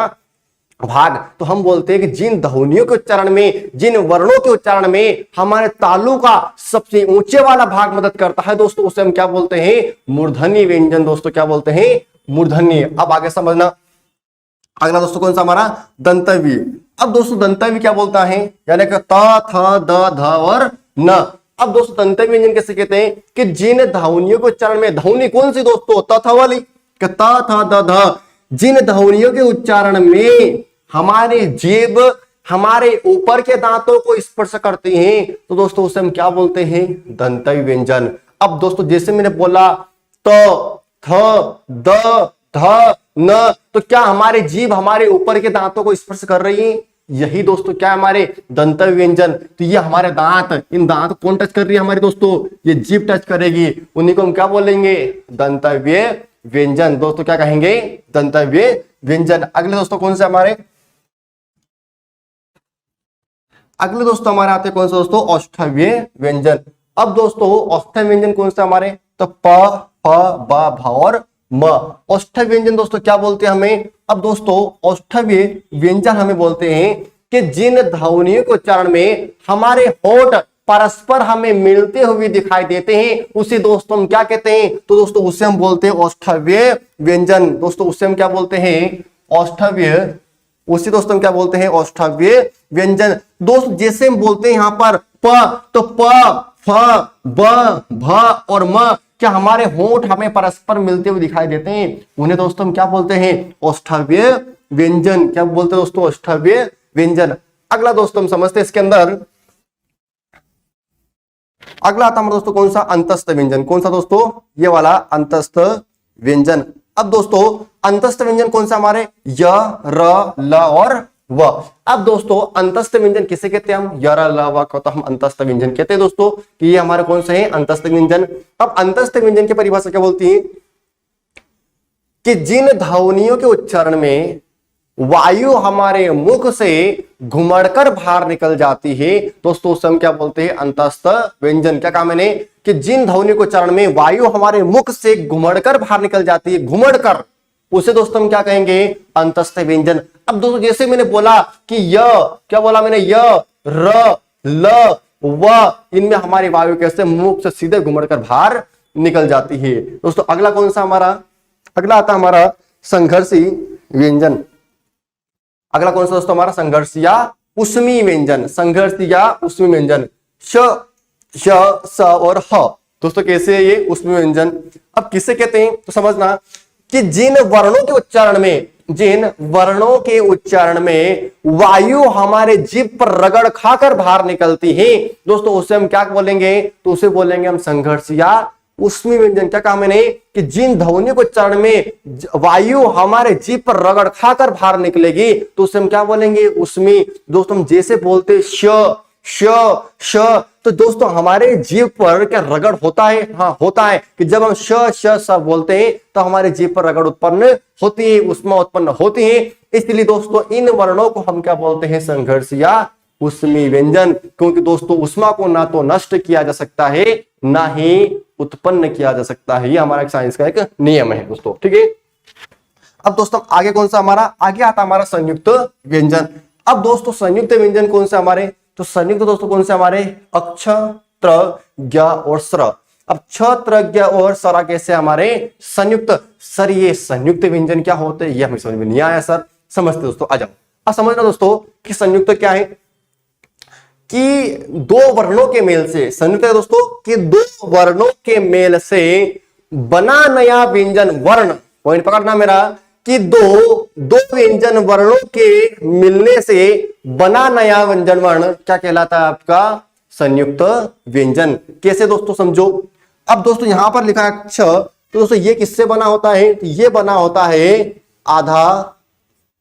Speaker 1: भाग। तो हम बोलते हैं कि जिन ध्वनियों के उच्चारण में, जिन वर्णों के उच्चारण में हमारे तालु का सबसे ऊंचे वाला भाग मदद करता है दोस्तों, उसे हम क्या बोलते हैं, मूर्धन्य व्यंजन। दोस्तों क्या बोलते हैं, मूर्धन्य। अब आगे समझना, अगला दोस्तों कौन सा हमारा, दंतव्य। अब दोस्तों दंतव्य क्या बोलता है, यानी कि त, थ, द, ध और न। अब दोस्तों दंतव्य व्यंजन कैसे कहते हैं कि जिन ध्वनियों के उच्चारण में, ध्वनि कौन सी दोस्तों, त, थ वाली, कि त, थ, द, ध, जिन ध्वनियों के उच्चारण में हमारे जीभ हमारे ऊपर के दांतों को स्पर्श करती हैं, तो दोस्तों उसे हम क्या बोलते हैं, दंतव्य व्यंजन। अब दोस्तों जैसे मैंने बोला त, थ, द, ध, न, तो क्या हमारे जीभ हमारे ऊपर के दांतों को स्पर्श कर रही है, यही दोस्तों क्या है हमारे दंतव्य व्यंजन। तो ये हमारे दांत, इन दांत कौन टच कर रही है हमारी दोस्तों, ये जीभ टच करेगी, उन्हीं को हम क्या बोलेंगे, दंतव्य व्यंजन। दोस्तों क्या कहेंगे, दंतव्य व्यंजन। अगले दोस्तों कौन से हमारे, अगले दोस्तों हमारे आते कौन से दोस्तों, औष्ठव्य व्यंजन। अब दोस्तों औष्ठव्य व्यंजन कौन से हमारे, तो प, फ, ब, भ और म। औष्ठव्य व्यंजन दोस्तों क्या बोलते हैं हमें। अब दोस्तों औष्ठव्य व्यंजन हमें बोलते हैं कि जिन ध्वनियों के उच्चारण में हमारे होठ परस्पर हमें मिलते हुए दिखाई देते हैं, उसे दोस्तों हम क्या कहते हैं, तो दोस्तों उसे हम बोलते हैं औष्ठव्य व्यंजन। दोस्तों उससे हम क्या बोलते हैं, औष्ठव्य, उसी दोस्तों हम क्या बोलते हैं, औष्ठव्य व्यंजन। दोस्तों जैसे हम बोलते हैं यहाँ पर प, तो प, फ, ब, भ और म, क्या हमारे होंठ हमें परस्पर मिलते हुए दिखाई देते हैं, उन्हें दोस्तों हम क्या बोलते हैं, औष्ठव्य व्यंजन। क्या बोलते हैं दोस्तों, औष्ठव्य व्यंजन। अगला दोस्तों हम समझते हैं इसके अंदर, अगला आता है दोस्तों कौन सा, अंतस्थ व्यंजन। कौन सा दोस्तों, ये वाला अंतस्थ व्यंजन। अब दोस्तों अंतस्थ व्यंजन कौन सा हमारे, य, र, ल और व। अब दोस्तों अंतस्थ व्यंजन किसे कहते हैं हम, यर ल व को तो हम अंतस्थ व्यंजन कहते हैं दोस्तों, कि ये हमारे कौन से हैं, अंतस्थ व्यंजन। अब अंतस्थ व्यंजन की परिभाषा क्या बोलती है, कि जिन ध्वनियों के उच्चारण में वायु हमारे मुख से घुमड़कर बाहर निकल जाती है दोस्तों, उसे हम क्या बोलते हैं, अंतस्थ व्यंजन। क्या कहा मैंने, कि जिन ध्वनियों के उच्चारण में वायु हमारे मुख से घुमड़कर बाहर निकल जाती है, घुमड़कर, उसे दोस्तों हम क्या कहेंगे, अंतस्थ व्यंजन। अब दोस्तों जैसे मैंने बोला कि य, क्या बोला मैंने, य र ल व, इनमें हमारी वायु कैसे मुख से सीधे घुमड़कर बाहर निकल जाती है दोस्तों। अगला कौन सा हमारा, अगला आता हमारा संघर्षी व्यंजन। अगला कौन सा दोस्तों हमारा, संघर्ष या उष्मी व्यंजन, संघर्ष या उष्मी व्यंजन। श, श, स और ह दोस्तों कैसे है ये उष्मी व्यंजन। अब किसे कहते हैं तो समझना, कि जिन वर्णों के उच्चारण में, जिन वर्णों के उच्चारण में वायु हमारे जीभ पर रगड़ खाकर बाहर निकलती है दोस्तों, उसे हम क्या बोलेंगे, तो उसे बोलेंगे हम संघर्ष या उष्मी व्यंजन। क्या कहा मैंने, कि जिन ध्वनियों के उच्चारण में वायु हमारे जीभ पर रगड़ खाकर बाहर निकलेगी तो उसे हम क्या बोलेंगे, उष्मी। दोस्तों हम जैसे बोलते श श श, तो दोस्तों हमारे जीभ पर क्या रगड़ होता है, हाँ होता है, कि जब हम श श स बोलते हैं तो हमारे जीभ पर रगड़ उत्पन्न होती है, उष्मा उत्पन्न होती है। इसलिए दोस्तों इन वर्णों को हम क्या बोलते हैं, संघर्ष या उष्मी व्यंजन, क्योंकि दोस्तों उष्मा को ना तो नष्ट किया जा सकता है ना ही उत्पन्न किया जा सकता है, ये हमारा एक साइंस का एक नियम है दोस्तों, ठीक है। अब दोस्तों आगे कौन सा हमारा, आगे आता हमारा संयुक्त व्यंजन। अब दोस्तों संयुक्त व्यंजन कौन से हमारे, तो संयुक्त दोस्तों कौन से हमारे, अक्ष, त्र, ज्ञ और स्र। अब छ, त्र, ज्ञ और स्र कैसे हमारे संयुक्त, सर ये संयुक्त व्यंजन क्या होते हैं, ये हमें समझ में नहीं आया सर, समझते दोस्तों, आ जाओ। अब समझना दोस्तों कि संयुक्त क्या है, कि दो वर्णों के मेल से, संयुक्त है दोस्तों कि दो वर्णों के मेल से बना नया व्यंजन वर्ण, पॉइंट पकड़ना मेरा, कि दो व्यंजन वर्णों के मिलने से बना नया व्यंजन वर्ण क्या कहलाता है आपका, संयुक्त व्यंजन। कैसे दोस्तों समझो, अब दोस्तों यहां पर लिखा है क्ष, तो दोस्तों ये किससे बना होता है, तो ये बना होता है आधा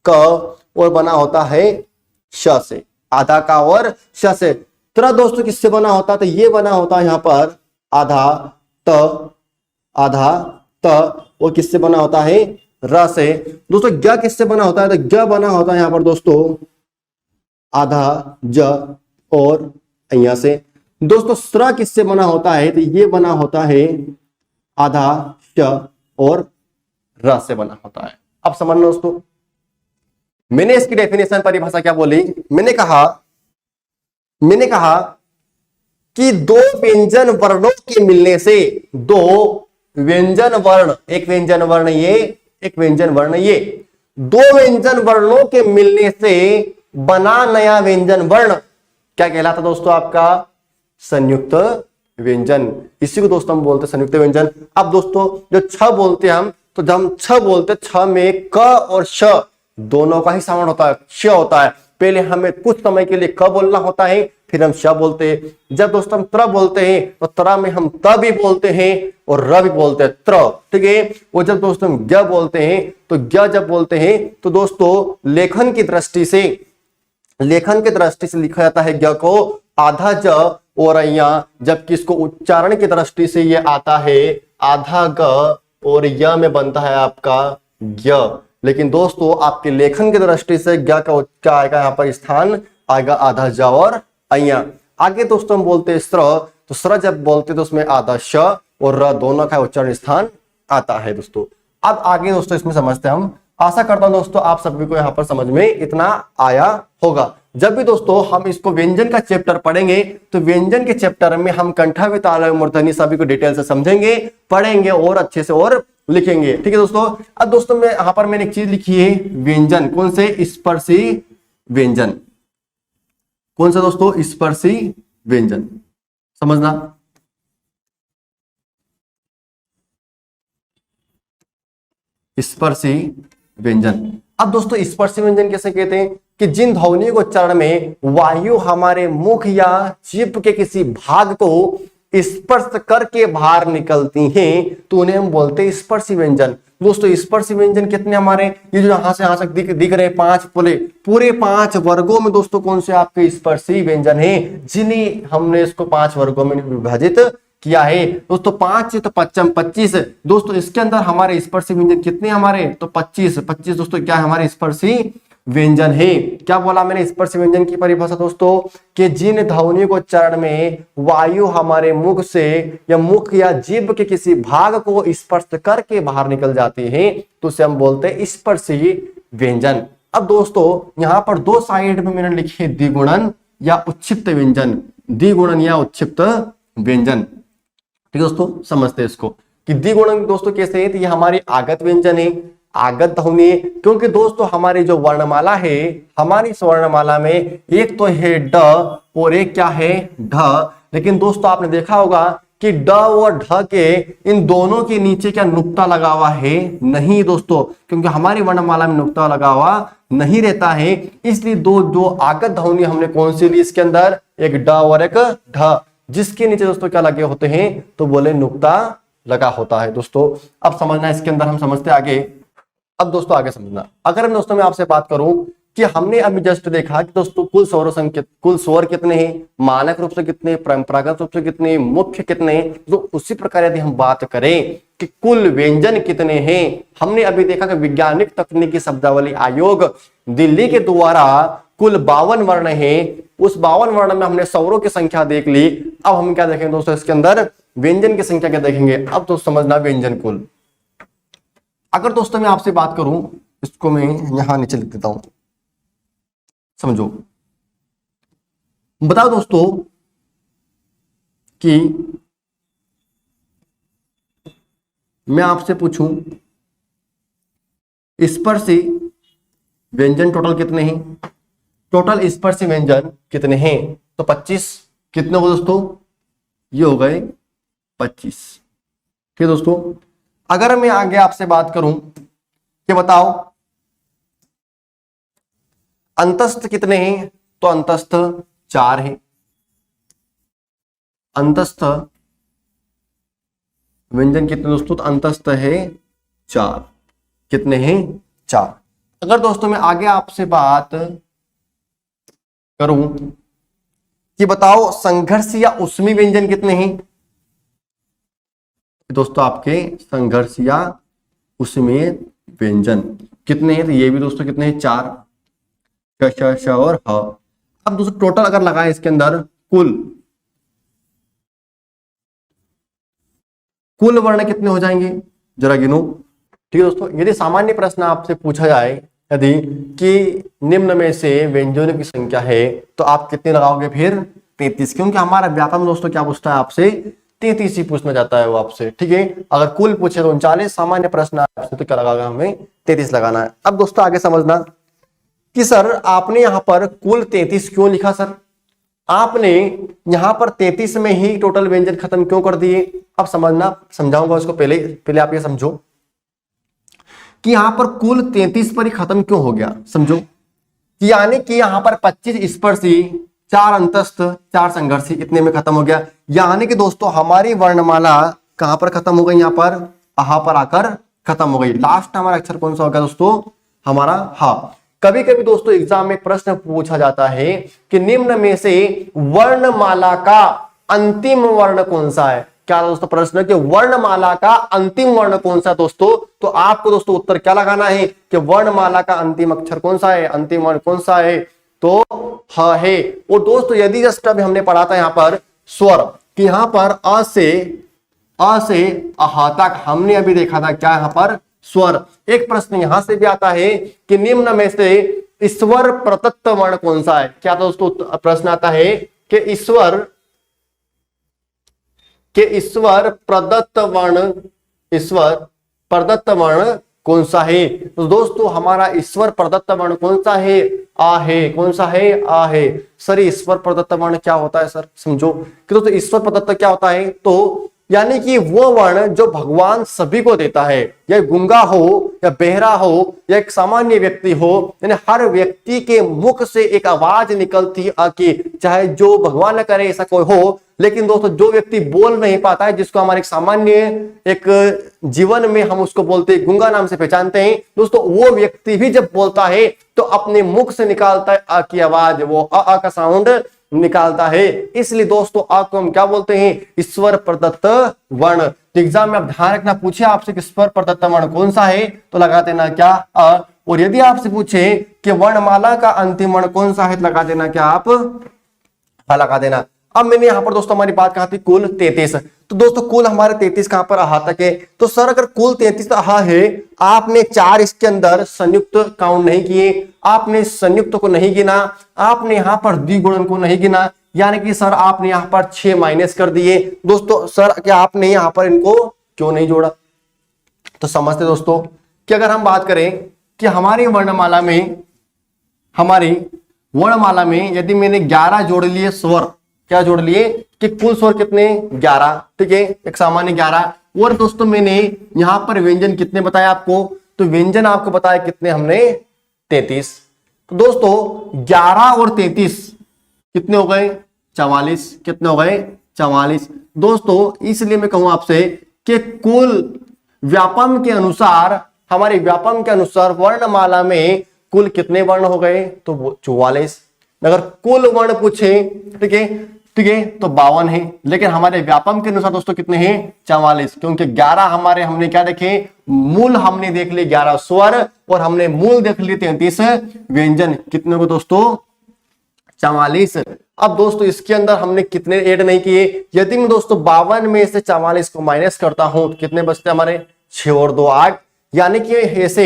Speaker 1: क और बना होता है श से, आधा का और श से। त्र दोस्तों किससे बना होता है, तो ये बना होता है यहां पर आधा त, आधा त, और किससे बना होता है, र से। दोस्तों ज्ञ किससे बना होता है, तो ज्ञ बना होता है यहां पर दोस्तों आधा ज और अय्या से। दोस्तों स्र किससे बना होता है, तो ये बना होता है आधा श और र से बना होता है। अब समझना दोस्तों, मैंने इसकी डेफिनेशन परिभाषा क्या बोली, मैंने कहा कि दो व्यंजन वर्णों के मिलने से, दो व्यंजन वर्ण, एक व्यंजन वर्ण ये, एक व्यंजन वर्ण ये, दो व्यंजन वर्णों के मिलने से बना नया व्यंजन वर्ण क्या कहलाता दोस्तों आपका, संयुक्त व्यंजन। इसी को दोस्तों हम बोलते हैं संयुक्त व्यंजन। अब दोस्तों जो छ बोलते हैं हम, तो जब हम छ बोलते, छ में क और श दोनों का ही सामान होता है, श होता है। पहले हमें कुछ समय के लिए क बोलना होता है, फिर हम श बोलते हैं। जब दोस्तों हम त्र बोलते हैं तो त्र में हम त भी बोलते हैं और र भी बोलते हैं, त्र, ठीक है। और जब दोस्तों हम ज्ञ बोलते हैं तो ज्ञ जब बोलते हैं तो दोस्तों लेखन की दृष्टि से लिखा जाता है ज्ञ को आधा ज और अय्या, जबकि इसको उच्चारण की दृष्टि से ये आता है आधा ग और य में बनता है आपका ज्ञ। लेकिन दोस्तों आपके लेखन की दृष्टि से ज्ञ का क्या आएगा, यहाँ पर स्थान आएगा आधा ज और अय्या। आगे दोस्तों हम बोलते हैं स्र, तो स्र जब बोलते तो उसमें आधा श और र दोनों का उच्चारण स्थान आता है दोस्तों। अब आगे दोस्तों इसमें समझते हैं हम। आशा करता हूं दोस्तों आप सभी को यहाँ पर समझ में इतना आया होगा। जब भी दोस्तों हम इसको व्यंजन का चैप्टर पढ़ेंगे तो व्यंजन के चैप्टर में हम कंठा तालव्य मूर्धन्य सभी को डिटेल से समझेंगे, पढ़ेंगे और अच्छे से और लिखेंगे, ठीक है दोस्तों। अब दोस्तों मैं यहाँ पर मैंने एक चीज लिखी है, व्यंजन कौन से, स्पर्शी व्यंजन। कौन सा दोस्तों, स्पर्शी व्यंजन, समझना। स्पर्शी व्यंजन। अब दोस्तों स्पर्शी व्यंजन कैसे कहते हैं, कि जिन ध्वनियों के उच्चारण में वायु हमारे मुख या जीभ के किसी भाग को स्पर्श करके बाहर निकलती हैं तो उन्हें हम बोलते हैं स्पर्शी व्यंजन। दोस्तों स्पर्शी व्यंजन कितने हमारे, ये जो यहां से यहां तक दिख रहे 5 पूरे 5 वर्गों में दोस्तों कौन से आपके स्पर्शी व्यंजन है, जिन्हें हमने इसको 5 वर्गों में विभाजित किया है। दोस्तों 5 तो 25 दोस्तों इसके अंदर हमारे स्पर्शी व्यंजन कितने हमारे, तो 25 दोस्तों क्या है हमारे स्पर्शी व्यंजन है। क्या बोला मैंने स्पर्श व्यंजन की परिभाषा दोस्तों, कि जिन ध्वनि को चरण में वायु हमारे मुख से या मुख या जीभ के किसी भाग को स्पर्श करके बाहर निकल जाती है तो उसे हम बोलते हैं स्पर्शी व्यंजन। अब दोस्तों यहां पर 2 साइड में मैंने लिखे द्विगुणन या उच्छिप्त व्यंजन, द्विगुणन या उच्छिप्त व्यंजन। ठीक है दोस्तों, समझते हैं इसको कि द्विगुणन दोस्तों कैसे है, तो ये हमारी आगत व्यंजन है, आगत ध्वनि, क्योंकि दोस्तों हमारी जो वर्णमाला है, हमारी इस वर्णमाला में एक तो है ड और एक क्या है ढ, लेकिन दोस्तों आपने देखा होगा कि ड और ढ के इन दोनों के नीचे क्या नुक्ता लगा हुआ है, नहीं दोस्तों, क्योंकि हमारी वर्णमाला में नुक्ता लगा हुआ नहीं रहता है, इसलिए दो आगत ध्वनि हमने कौन सी ली इसके अंदर, एक ड और एक ढ, जिसके नीचे दोस्तों क्या लगे होते हैं, तो बोले नुक्ता लगा होता है। दोस्तों अब समझना इसके अंदर, हम समझते आगे। अब दोस्तों आगे समझना, अगर दोस्तों मैं आपसे बात करूं कि हमने अभी जस्ट देखा कि दोस्तों कुल स्वर कितने हैं, मानक रूप से कितने, परंपरागत रूप से कितने, मुख्य कितने, तो उसी प्रकार यदि हम बात करें कि कुल व्यंजन कितने हैं, हमने अभी देखा कि वैज्ञानिक तकनीकी शब्दावली आयोग दिल्ली के द्वारा कुल 52 वर्ण है, उस 52 वर्ण में हमने स्वरों की संख्या देख ली। अब हम क्या देखेंगे दोस्तों, इसके अंदर व्यंजन की संख्या क्या देखेंगे। अब तो समझना व्यंजन कुल, अगर दोस्तों मैं आपसे बात करूं, इसको मैं यहां नीचे लिख देता हूं, समझो। बताओ दोस्तों कि मैं आपसे पूछूं स्पर्शी व्यंजन टोटल कितने हैं, टोटल स्पर्शी व्यंजन कितने हैं, तो 25 कितने हो दोस्तों, ये हो गए 25। ठीक है दोस्तों, अगर मैं आगे आपसे बात करूं कि बताओ अंतस्थ कितने हैं, तो अंतस्थ 4 है, अंतस्थ व्यंजन कितने दोस्तों, तो अंतस्थ है 4, कितने हैं 4। अगर दोस्तों मैं आगे आपसे बात करूं कि बताओ संघर्ष या उष्मी व्यंजन कितने हैं, दोस्तों आपके संघर्ष या उष्मी व्यंजन कितने हैं, तो ये भी दोस्तों कितने हैं 4, श श और ह। अब दोस्तों टोटल अगर लगाए इसके अंदर कुल वर्ण कितने हो जाएंगे, जरा गिनो। ठीक है दोस्तों, यदि सामान्य प्रश्न आपसे पूछा जाए यदि कि निम्न में से व्यंजनों की संख्या है, तो आप कितने लगाओगे, फिर 33, क्योंकि हमारा व्याकरण दोस्तों क्या पूछता है आपसे, 33 ही पूछना चाहता है वो आपसे। ठीक है, अगर कुल पूछे तो 39, सामान्य प्रश्न आपसे तो क्या लगाएगा, हमें 33 लगाना है। अब दोस्तों आगे समझना कि सर आपने यहाँ पर कुल 33 क्यों लिखा, सर आपने यहाँ पर 33 में ही टोटल व्यंजन खत्म क्यों कर दिए। अब समझना, समझाऊंगा उसको, पहले आप ये समझो कि यहाँ पर कुल 33 पर ही खत्म क्यों हो गया, समझो कि यानी कि यहाँ पर 25 स्पर्शी, 4 अंतस्थ, 4 संघर्षी, कितने में खत्म हो गया। यानी कि दोस्तों हमारी वर्णमाला कहां पर खत्म हो गई, यहाँ पर अहा पर आकर खत्म हो गई। लास्ट हमारा अक्षर कौन सा होगा दोस्तों, हमारा हा। कभी कभी दोस्तों एग्जाम में प्रश्न पूछा जाता है कि निम्न में से वर्णमाला का अंतिम वर्ण कौन सा है। क्या दोस्तों प्रश्न कि वर्णमाला का अंतिम वर्ण कौन सा दोस्तों, तो आपको दोस्तों उत्तर क्या लगाना है कि वर्णमाला का अंतिम अक्षर कौन सा है, अंतिम वर्ण कौन सा है, तो ह है। और दोस्तों यदि जस्ट अभी हमने पढ़ा था यहाँ पर स्वर कि यहाँ पर अ से अह तक हमने अभी देखा था क्या यहाँ पर स्वर। एक प्रश्न यहां से भी आता है कि निम्न में से ईश्वर प्रदत्त वर्ण कौन सा है। क्या दोस्तों प्रश्न आता है कि ईश्वर प्रदत्त वर्ण कौन सा है। तो दोस्तों हमारा ईश्वर प्रदत्त वर्ण कौन सा है, आ है। कौन सा है, आ है। सर ईश्वर प्रदत्त वर्ण क्या होता है सर, समझो कि दोस्तों ईश्वर प्रदत्त क्या होता है, तो यानी कि वो वर्ण जो भगवान सभी को देता है, या गूंगा हो या बहरा हो या एक सामान्य व्यक्ति हो, यानी हर व्यक्ति के मुख से एक आवाज निकलती है कि चाहे जो भगवान न करे ऐसा कोई हो, लेकिन दोस्तों जो व्यक्ति बोल नहीं पाता है, जिसको हमारे सामान्य एक जीवन में हम उसको बोलते हैं गूंगा नाम से पहचानते हैं दोस्तों, वो व्यक्ति भी जब बोलता है तो अपने मुख से निकालता है अ की आवाज, वो अ का साउंड निकालता है। इसलिए दोस्तों अ को हम क्या बोलते हैं? ईश्वर प्रदत्त वर्ण। तो एग्जाम में आप ध्यान रखना, पूछे आपसे कि ईश्वर प्रदत्त वर्ण कौन सा है तो लगा देना क्या? अ। और यदि आपसे पूछे कि वर्णमाला का अंतिम वर्ण कौन सा है तो लगा देना क्या? आप अ लगा देना। अब मैंने यहां पर दोस्तों हमारी बात कहा थी कुल 33, तो दोस्तों कुल हमारे 33 कहां पर अहा तक है? तो सर अगर कुल 33 अहा है, आपने 4 इसके अंदर संयुक्त काउंट नहीं किए, आपने संयुक्त को नहीं गिना, आपने यहां पर द्विगुणन को नहीं गिना, यानी कि सर आपने यहां पर 6 माइनस कर दिए। दोस्तों सर क्या आपने यहां पर इनको क्यों नहीं जोड़ा? तो समझते दोस्तों कि अगर हम बात करें कि हमारी वर्णमाला में यदि मैंने 11 जोड़ लिए स्वर, क्या जोड़ लिए कि कुल स्वर कितने? 11, ठीक है, एक सामान्य 11। और दोस्तों मैंने यहां पर व्यंजन कितने बताया आपको? तो व्यंजन आपको बताया कितने हमने? 33। तो दोस्तों 11 और 33 कितने हो गए? 44। कितने हो गए? 44। दोस्तों इसलिए मैं कहूं आपसे कि कुल व्यापम के अनुसार, हमारे व्यापम के अनुसार वर्णमाला में कुल कितने वर्ण हो गए? तो 44। अगर कुल वर्ण पूछे, ठीक है, तो 52 है, लेकिन हमारे व्यापम के अनुसार दोस्तों कितने हैं? 44, क्योंकि 11 हमने क्या देखे? मूल हमने देख लिए 11 स्वर, और हमने मूल देख लिए 33 व्यंजन। कितने को दोस्तों? 44। अब दोस्तों इसके अंदर हमने कितने ऐड नहीं किए? यदि मैं दोस्तों 52 में से 44 को माइनस करता हूं तो कितने बचते हमारे? 6 और 2 8, यानी कि ऐसे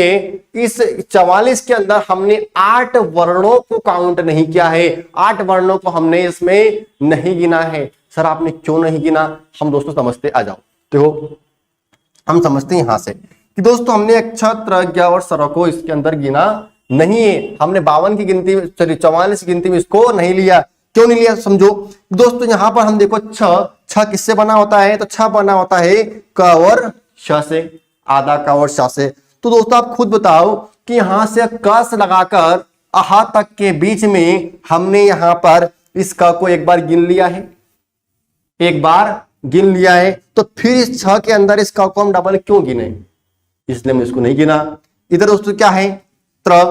Speaker 1: इस 44 के अंदर हमने 8 वर्णों को काउंट नहीं किया है, 8 वर्णों को हमने इसमें नहीं गिना है। सर आपने क्यों नहीं गिना? हम दोस्तों समझते, आ जाओ देखो, हम समझते हैं यहां से कि दोस्तों हमने अक्षर ज्ञ और स्वर को इसके अंदर गिना नहीं है। हमने 52 की गिनती, सॉरी 44 की गिनती में इसको नहीं लिया। क्यों नहीं लिया समझो दोस्तों। यहां पर हम देखो छ किससे बना होता है? तो छ बना होता है क और श से, आधा का और श से। तो दोस्तों आप खुद बताओ कि यहां से क से लगाकर अहा तक के बीच में हमने यहां पर इस क को एक बार गिन लिया है, एक बार गिन लिया है, तो फिर इस छ के अंदर इस क को हम डबल क्यों गिने? इसलिए मैं इसको नहीं गिना। इधर दोस्तों क्या है? त्र।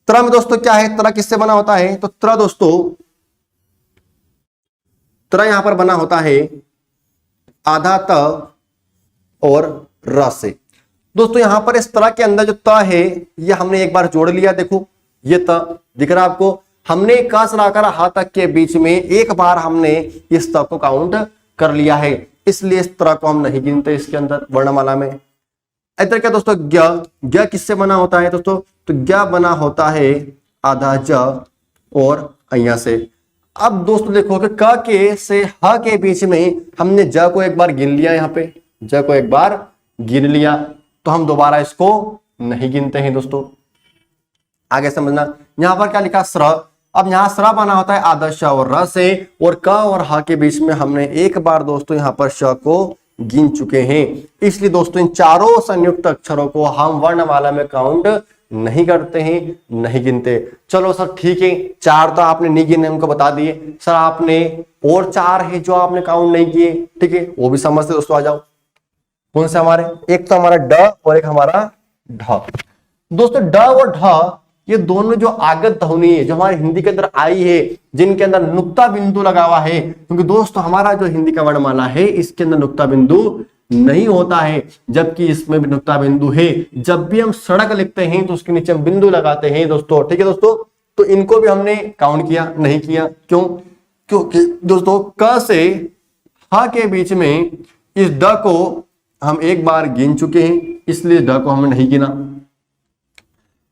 Speaker 1: त्र में दोस्तों क्या है? त्र किससे बना होता है? तो त्र दोस्तों, त्र यहां पर बना होता है आधा त और र से। दोस्तों यहां पर इस तरह के अंदर जो त है ये हमने एक बार जोड़ लिया। देखो ये त दिख रहा है आपको, हमने क से लाकर हा तक के बीच में एक बार हमने इस त को काउंट कर लिया है, इसलिए इस तरह को हम नहीं गिनते इसके अंदर वर्णमाला में। इधर क्या दोस्तों? ज्ञ किससे बना होता है दोस्तों? तो ज्ञ बना होता है आधा ज और अय्या से। अब दोस्तों देखो कि क के से ह के बीच में हमने ज को एक बार गिन लिया, यहाँ पे ज को एक बार गिन लिया, तो हम दोबारा इसको नहीं गिनते हैं दोस्तों। आगे समझना, यहां पर क्या लिखा? स्र। अब यहां स्र बना होता है आधा श और र से, और क और ह के बीच में हमने एक बार दोस्तों यहां पर श को गिन चुके हैं। इसलिए दोस्तों इन चारों संयुक्त अक्षरों को हम वर्णमाला में काउंट नहीं करते हैं, नहीं गिनते। चलो सर ठीक है, 4 तो आपने नहीं गिने, उनको बता दिए। सर आपने और 4 है जो आपने काउंट नहीं किए, ठीक है, वो भी समझते दोस्तों। आ जाओ, कौन से हमारे? एक तो हमारा ड और एक हमारा ढ। दोस्तों ड और ढ ये दोनों जो आगत ध्वनि है जो हमारे हिंदी के अंदर आई है, जिनके अंदर नुक्ता बिंदु लगा हुआ है, क्योंकि दोस्तों हमारा जो हिंदी का वर्णमाला है इसके अंदर नुक्ता बिंदु नहीं होता है, जबकि इसमें भी नुक्ता बिंदु है। जब भी हम सड़क लिखते हैं तो उसके नीचे हम बिंदु लगाते हैं दोस्तों, ठीक है दोस्तों। तो इनको भी हमने काउंट किया नहीं किया, क्यों? क्योंकि दोस्तों क से ह के बीच में इस ड को हम एक बार गिन चुके हैं, इसलिए ड को हमने नहीं गिना।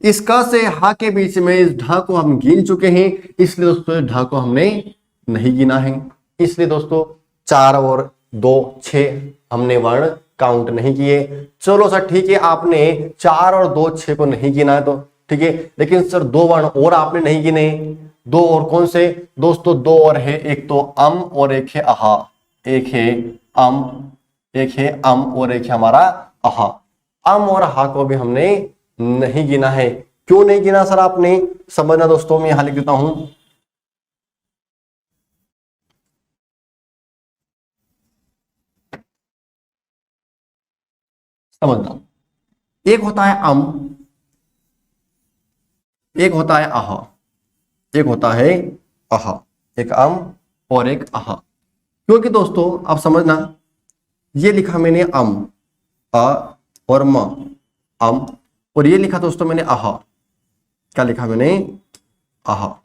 Speaker 1: इस क से ह के बीच में इस ढ को हम गिन चुके हैं, इसलिए दोस्तों इस ढ को हमने नहीं गिना है। इसलिए दोस्तों 4 और 2 6 हमने वर्ण काउंट नहीं किए। चलो सर ठीक है, आपने 4 और 2 6 को नहीं गिना है तो ठीक है, लेकिन सर 2 वर्ण और आपने नहीं गिने। 2 और कौन से दोस्तों? 2 और है, एक तो अम और एक है अहा, एक है अम एक है अम और एक है हमारा अहा। अम और हा को भी हमने नहीं गिना है। क्यों नहीं गिना सर आपने, समझना दोस्तों, मैं यहां लिख देता हूं। समझना, एक होता है अम, एक होता है अहा, एक होता है अहा, एक अम और एक अहा। क्योंकि दोस्तों आप समझना, ये लिखा मैंने अम, अ और म, अम, और ये लिखा दोस्तों मैंने अहा। क्या लिखा मैंने, अहा।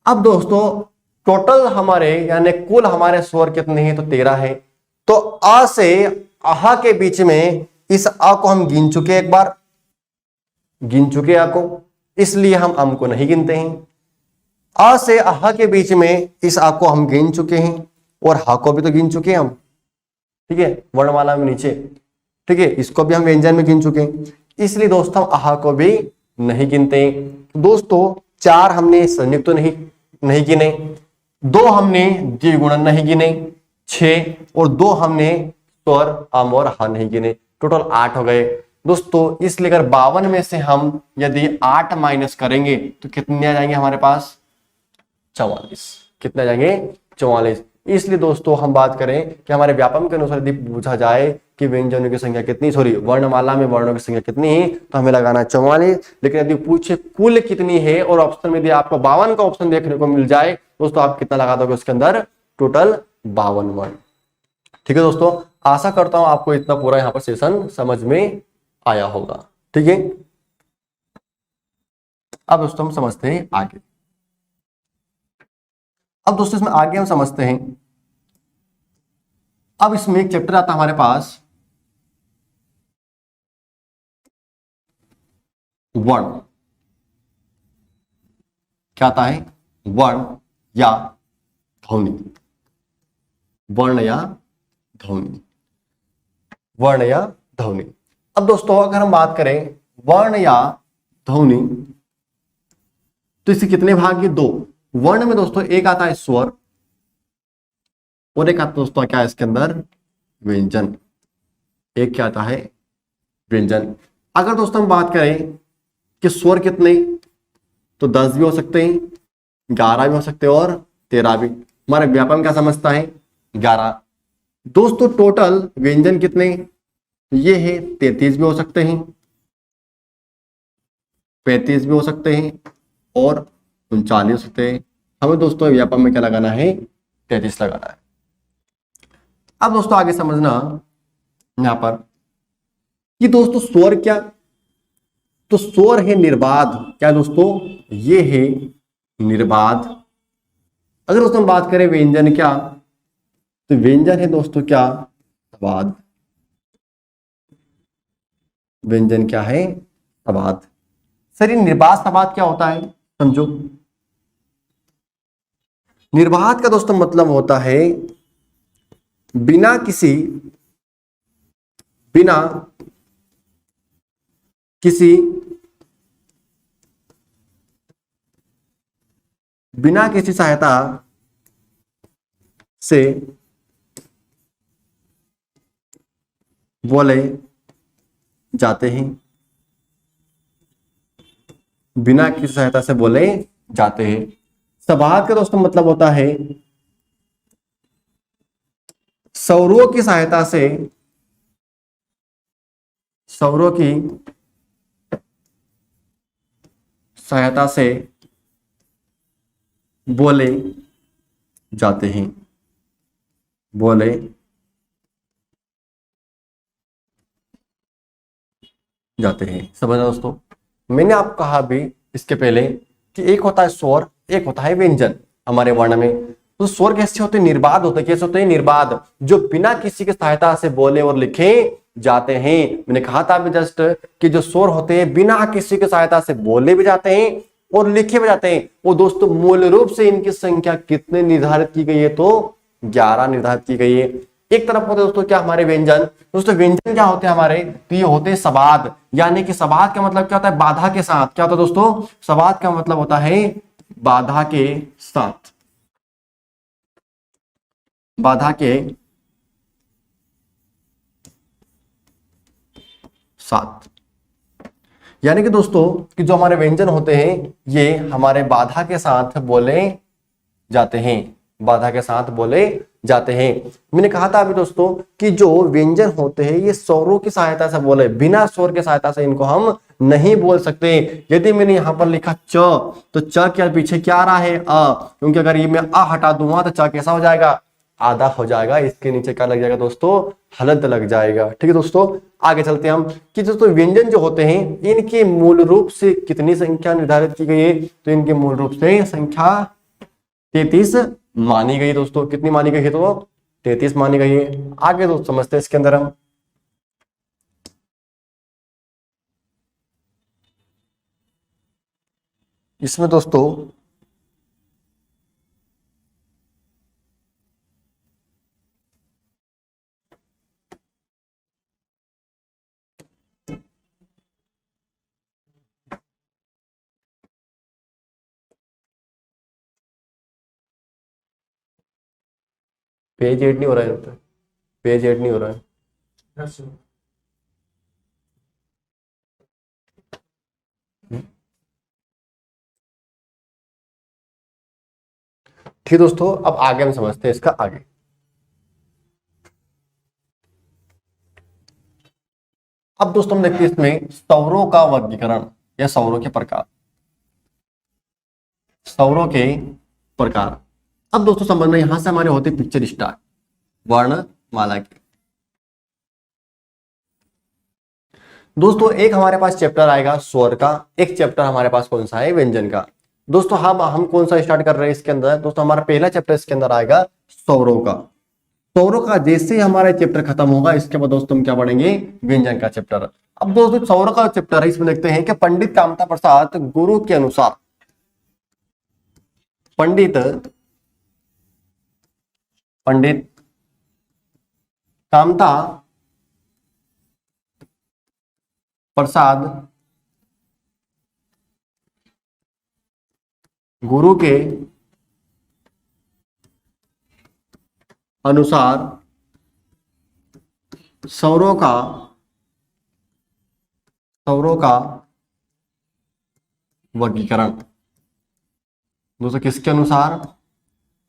Speaker 1: अब दोस्तों टोटल हमारे यानी कुल हमारे स्वर कितने हैं, तो 13 है। तो अ से अहा के बीच में इस अ को हम गिन चुके, एक बार गिन चुके अ को, इसलिए हम अम को नहीं गिनते हैं। अ से अहा के बीच में इस अ को हम गिन चुके हैं, और हा को भी तो गिन चुके हैं हम, ठीक है, वर्णमाला में नीचे, ठीक है, इसको भी हम व्यंजन में गिन चुके हैं, इसलिए दोस्तों हम अहा को भी नहीं गिनते। दोस्तों 4 हमने संयुक्त तो नहीं गिने, 2 हमने द्विगुणन नहीं गिने, 6, और 2 हमने स्वर अम और हा नहीं गिने, टोटल 8 हो गए दोस्तों। इसलिए अगर 52 में से हम यदि 8 माइनस करेंगे तो कितने आ जाएंगे हमारे पास, 44। कितने आ जाएंगे, 44। इसलिए दोस्तों हम बात करें कि हमारे व्यापम के अनुसार यदि पूछा जाए कि व्यंजनों की संख्या कितनी, सॉरी वर्णमाला में वर्णों की संख्या कितनी है, तो हमें लगाना है 44। लेकिन यदि पूछे कुल कितनी है और ऑप्शन में यदि आपको 52 का ऑप्शन देखने को मिल जाए दोस्तों, आप कितना लगा दोगे उसके अंदर, टोटल 52 वर्ण। ठीक है दोस्तों, आशा करता हूं आपको इतना पूरा यहाँ पर सेशन समझ में आया होगा। ठीक है, अब दोस्तों हम समझते हैं आगे। अब दोस्तों इसमें आगे हम समझते हैं, अब इसमें एक चैप्टर आता है हमारे पास, वर्ण। क्या आता है, वर्ण या ध्वनि, वर्ण या ध्वनि, वर्ण या ध्वनि। अब दोस्तों अगर हम बात करें वर्ण या ध्वनि, तो इसके कितने भाग हैं, 2। वर्ण में दोस्तों एक आता है स्वर, और एक आता दोस्तों क्या है इसके अंदर, व्यंजन। एक क्या आता है, व्यंजन। अगर दोस्तों हम बात करें कि स्वर कितने, तो 10 भी हो सकते हैं, 11 भी हो सकते हैं, और 13 भी। हमारे व्यापम क्या समझता है, 11। दोस्तों टोटल व्यंजन कितने, ये है 33 भी हो सकते हैं, 35 भी हो सकते हैं, और 39 हो सकते हैं। हमें दोस्तों व्यापम में क्या लगाना है, 33 लगाना है। अब दोस्तों आगे समझना यहां पर कि दोस्तों स्वर क्या, तो स्वर है निर्बाध। क्या दोस्तों, ये है निर्बाध। अगर दोस्तों हम बात करें व्यंजन क्या, तो व्यंजन है दोस्तों क्या, सवाद। व्यंजन क्या है, सवाद। सर ये निर्बाध सवाद क्या होता है, समझो। निर्बाध का दोस्तों मतलब होता है बिना किसी बिना किसी सहायता से बोले जाते हैं, बिना किसी सहायता से बोले जाते हैं। सवाद का दोस्तों मतलब होता है स्वरों की सहायता से, स्वरों की सहायता से बोले जाते हैं, बोले जाते हैं। समझना दोस्तों, मैंने आपको कहा भी इसके पहले कि एक होता है स्वर, एक होता है व्यंजन हमारे वर्ण में। तो स्वर कैसे होते हैं, निर्बाध होते हैं। कैसे होते हैं, निर्बाध, जो बिना किसी की सहायता से बोले और लिखे जाते हैं। मैंने कहा था अभी जस्ट कि जो स्वर होते हैं बिना किसी की सहायता से बोले भी जाते हैं और लिखे भी जाते हैं। वो दोस्तों मूल रूप से इनकी संख्या कितने निर्धारित की गई है, तो 11 निर्धारित की गई है। एक तरफ होते दोस्तों क्या, हमारे व्यंजन। दोस्तों व्यंजन क्या होते हैं हमारे, तो ये होते हैं सवाद। यानी कि सवाद का मतलब क्या होता है, बाधा के साथ। क्या होता है दोस्तों, सवाद का मतलब होता है बाधा के साथ, बाधा के साथ। यानी कि दोस्तों कि जो हमारे व्यंजन होते हैं ये हमारे बाधा के साथ बोले जाते हैं, बाधा के साथ बोले जाते हैं। मैंने कहा था अभी दोस्तों कि जो व्यंजन होते हैं ये स्वरों की सहायता से बोले, बिना स्वर की सहायता से इनको हम नहीं बोल सकते। यदि मैंने यहां पर लिखा च, तो च के पीछे क्या आ रहा है? अ, क्योंकि अगर ये मैं अ हटा दूंगा तो च कैसा हो जाएगा? आधा हो जाएगा। इसके नीचे क्या लग जाएगा दोस्तों? हलंत लग जाएगा। ठीक है दोस्तों, आगे चलते हैं हम कि दोस्तों व्यंजन जो होते हैं इनके मूल रूप से कितनी संख्या निर्धारित की गई है? तो इनके मूल रूप से संख्या 33 मानी गई दोस्तों। कितनी मानी गई है? तो 33 मानी गई है। आगे दोस्तों समझते हैं इसके अंदर हम। इसमें दोस्तों पेज 8 नहीं हो रहा है, पेज 8 नहीं हो रहा है। ठीक दोस्तों, अब आगे हम समझते हैं इसका आगे। अब दोस्तों हम देखते हैं इसमें सौरों का वर्गीकरण या सौरों के प्रकार, सौरों के प्रकार। अब दोस्तों समझना, यहां से हमारे होते पिक्चर स्टार्ट वर्णमाला के। दोस्तों एक हमारे पास चैप्टर आएगा स्वर का, एक चैप्टर हमारे पास कौन सा है? व्यंजन का। दोस्तों हम कौन सा स्टार्ट कर रहे हैं इसके अंदर? दोस्तों हमारा पहला चैप्टर इसके अंदर आएगा स्वरों का। स्वरों का जैसे ही हमारा चैप्टर खत्म होगा इसके बाद दोस्तों हम क्या पढ़ेंगे? व्यंजन का चैप्टर। अब दोस्तों स्वरों का चैप्टर है, इसमें देखते हैं कि पंडित कामता प्रसाद गुरु के अनुसार, पंडित पंडित कामता प्रसाद गुरु के अनुसार सौरों का वर्गीकरण। दोस्तों किसके अनुसार?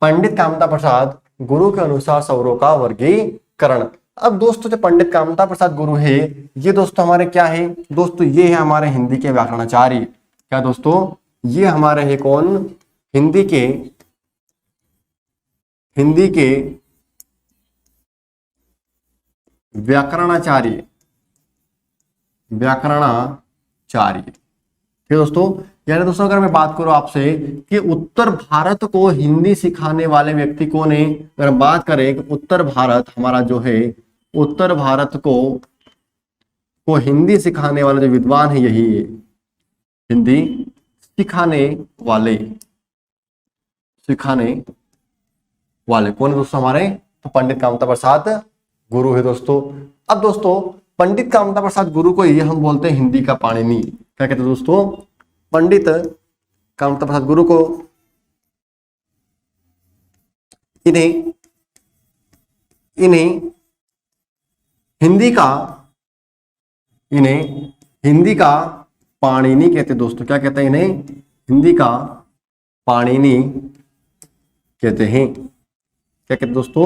Speaker 1: पंडित कामता प्रसाद गुरु के अनुसार सौरों का वर्गीकरण। अब दोस्तों जो पंडित कामता प्रसाद गुरु है ये दोस्तों हमारे क्या है? दोस्तों ये है हमारे हिंदी के व्याकरणाचार्य। क्या दोस्तों? ये हमारे है कौन? हिंदी के व्याकरणाचार्य, व्याकरणाचार्य। ठीक है दोस्तों, यानी दोस्तों अगर मैं बात करूं आपसे कि उत्तर भारत को हिंदी सिखाने वाले व्यक्ति कौन है, अगर बात करें कि उत्तर भारत हमारा जो है, उत्तर भारत को हिंदी सिखाने वाले जो विद्वान है यही है। हिंदी सिखाने वाले कौन है दोस्तों? हमारे तो पंडित कामता प्रसाद गुरु है दोस्तों। अब दोस्तों पंडित कामता प्रसाद गुरु को ये हम बोलते हैं हिंदी का पाणिनि। क्या कहते हैं दोस्तों? पंडित कामता प्रसाद गुरु को इन्हें हिंदी का पाणिनि कहते हैं दोस्तों। क्या कहते हैं? इन्हें हिंदी का पाणिनि कहते हैं। क्या कहते हैं दोस्तों?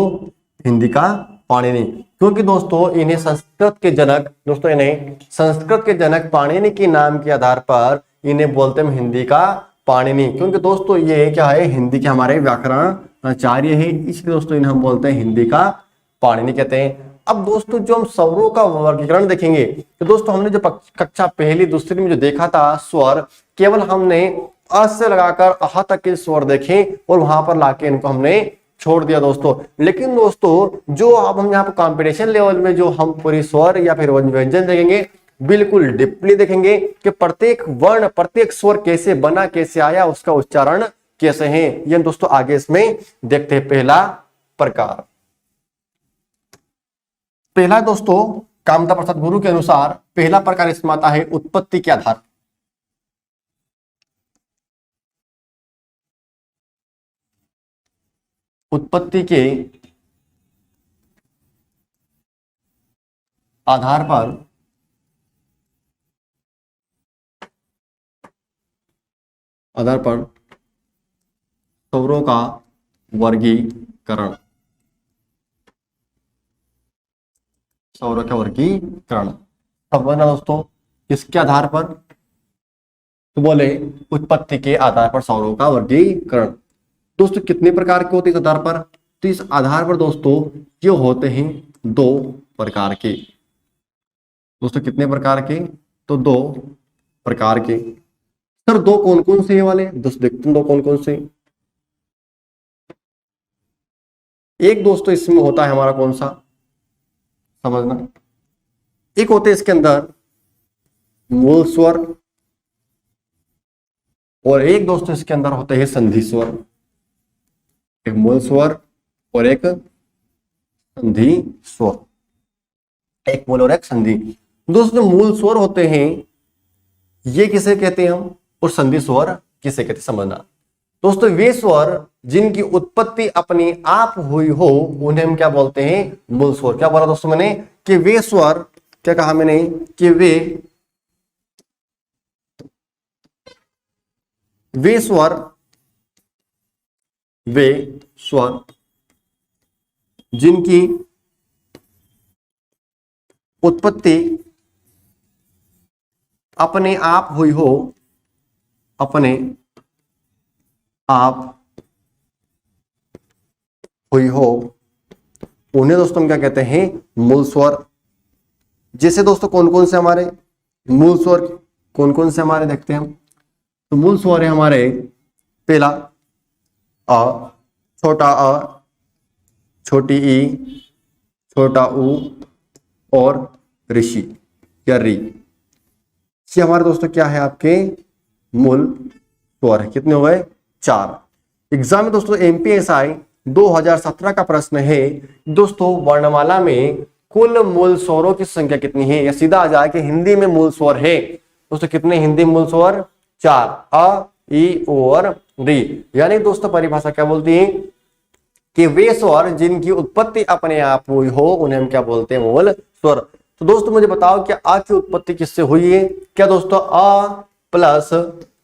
Speaker 1: हिंदी का पाणिनि। क्योंकि दोस्तों इन्हें संस्कृत के जनक पाणिनि के नाम के आधार पर इन्हें बोलते हैं हिंदी का पाणिनि। क्योंकि दोस्तों ये क्या है? हिंदी के हमारे व्याकरणाचार्य है, इसलिए दोस्तों इन्हें हम बोलते हैं हिंदी का पाणिनि कहते हैं। अब दोस्तों जो हम स्वरों का वर्गीकरण देखेंगे तो दोस्तों हमने जो कक्षा पहली दूसरी में जो देखा था स्वर, केवल हमने अ से लगाकर अह तक के स्वर देखे और वहां पर लाके इनको हमने छोड़ दिया दोस्तों। लेकिन दोस्तों जो अब हम यहाँ पर कॉम्पिटिशन लेवल में जो हम पूरी स्वर या फिर व्यंजन देखेंगे, बिल्कुल डीपली देखेंगे कि प्रत्येक वर्ण प्रत्येक स्वर कैसे बना, कैसे आया, उसका उच्चारण कैसे है, ये दोस्तों आगे इसमें देखते हैं। पहला दोस्तों कामता प्रसाद गुरु के अनुसार पहला प्रकार इसमें आता है उत्पत्ति के आधार। उत्पत्ति के आधार पर आधार पर स्वरों का वर्गीकरण, स्वरों का वर्गीकरण। समझना दोस्तों, किसके आधार पर? तो बोले उत्पत्ति के आधार पर स्वरों का वर्गीकरण। दोस्तों कितने प्रकार के होते हैं इस आधार पर? तो इस आधार पर दोस्तों ये होते हैं 2 प्रकार के। दोस्तों कितने प्रकार के? तो 2 प्रकार के। सर 2 कौन कौन से वाले? दोस्तों देखते हैं 2 कौन कौन से। एक दोस्तों इसमें होता है हमारा कौन सा, समझना, एक होते हैं इसके अंदर मूल स्वर, और एक दोस्तों इसके अंदर होते हैं संधि स्वर। एक मूल स्वर और एक संधि स्वर, एक मूल और एक संधि। दोस्तों जो मूल स्वर होते हैं ये किसे कहते हैं हम, और संधि स्वर किसे कहते हैं, समझना। दोस्तों वे स्वर जिनकी उत्पत्ति अपने आप हुई हो उन्हें हम क्या बोलते हैं? मूल स्वर। क्या बोला दोस्तों मैंने? कि वे स्वर, क्या कहा मैंने? कि वे स्वर जिनकी उत्पत्ति अपने आप हुई हो, अपने आप हुई हो, उन्हें दोस्तों हम क्या कहते हैं? मूल स्वर। जैसे दोस्तों कौन कौन से हमारे मूल स्वर, कौन कौन से हमारे देखते हैं हम। तो मूल स्वर है हमारे, पहला अ, छोटा अ, छोटी ई, छोटा ऊ और ऋषि या री। ये हमारे दोस्तों क्या है? आपके मूल स्वर है। कितने हो गए? 4। एग्जाम में दोस्तों एमपीएसआई 2017 का प्रश्न है दोस्तों, वर्णमाला में कुल मूल स्वरों की संख्या कितनी है? या सीधा आ जाए कि हिंदी में मूल स्वर है दोस्तों कितने? हिंदी मूल स्वर 4, अ, ई, ओ और री। यानी दोस्तों परिभाषा क्या बोलती है कि वे स्वर जिनकी उत्पत्ति अपने आप हुई हो उन्हें हम क्या बोलते हैं? मूल स्वर। तो दोस्तों मुझे बताओ कि आ की उत्पत्ति किससे हुई है? क्या दोस्तों अ प्लस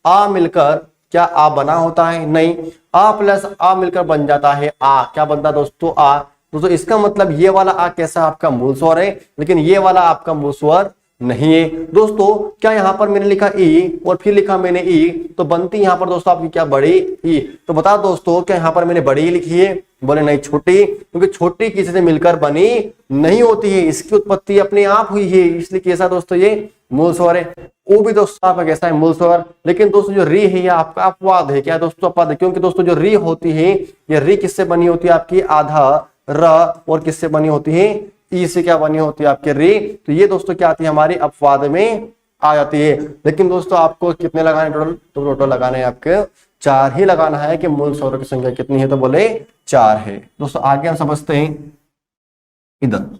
Speaker 1: आ मिलकर क्या आ बना होता है? नहीं, आ प्लस आ मिलकर बन जाता है आ। क्या बनता है दोस्तों? आ। दोस्तों इसका मतलब ये वाला आ कैसा आपका मूल स्वर है, लेकिन ये वाला आपका मूल स्वर नहीं है। दोस्तों क्या यहाँ पर मैंने लिखा ई और फिर लिखा मैंने ई, तो बनती यहाँ पर दोस्तों आपकी क्या? बड़ी ई। तो बताओ दोस्तों क्या यहाँ पर मैंने बड़ी ई लिखी है? बोले नहीं, छोटी, क्योंकि छोटी किसी से मिलकर बनी नहीं होती है, इसकी उत्पत्ति अपने आप हुई है, इसलिए कैसा दोस्तों? ये मूल स्वर है। वो भी दोस्तों आपका कैसा है? मूल स्वर। लेकिन दोस्तों जो री है ये आपका अपवाद है। क्या दोस्तों? अपवाद है, क्योंकि दोस्तों जो री होती है ये री किससे बनी होती है? आपकी आधा र, और किससे बनी होती है? ई से क्या बनी होती है? आपके री। तो ये दोस्तों क्या आती है? हमारी अपवाद में आ जाती है। लेकिन दोस्तों आपको कितने लगाने टोटल? तो टोटल लगाने हैं आपके 4 ही लगाना है। कि मूल स्वरों की संख्या कितनी है? तो बोले 4 है। दोस्तों आगे हम समझते हैं इधर,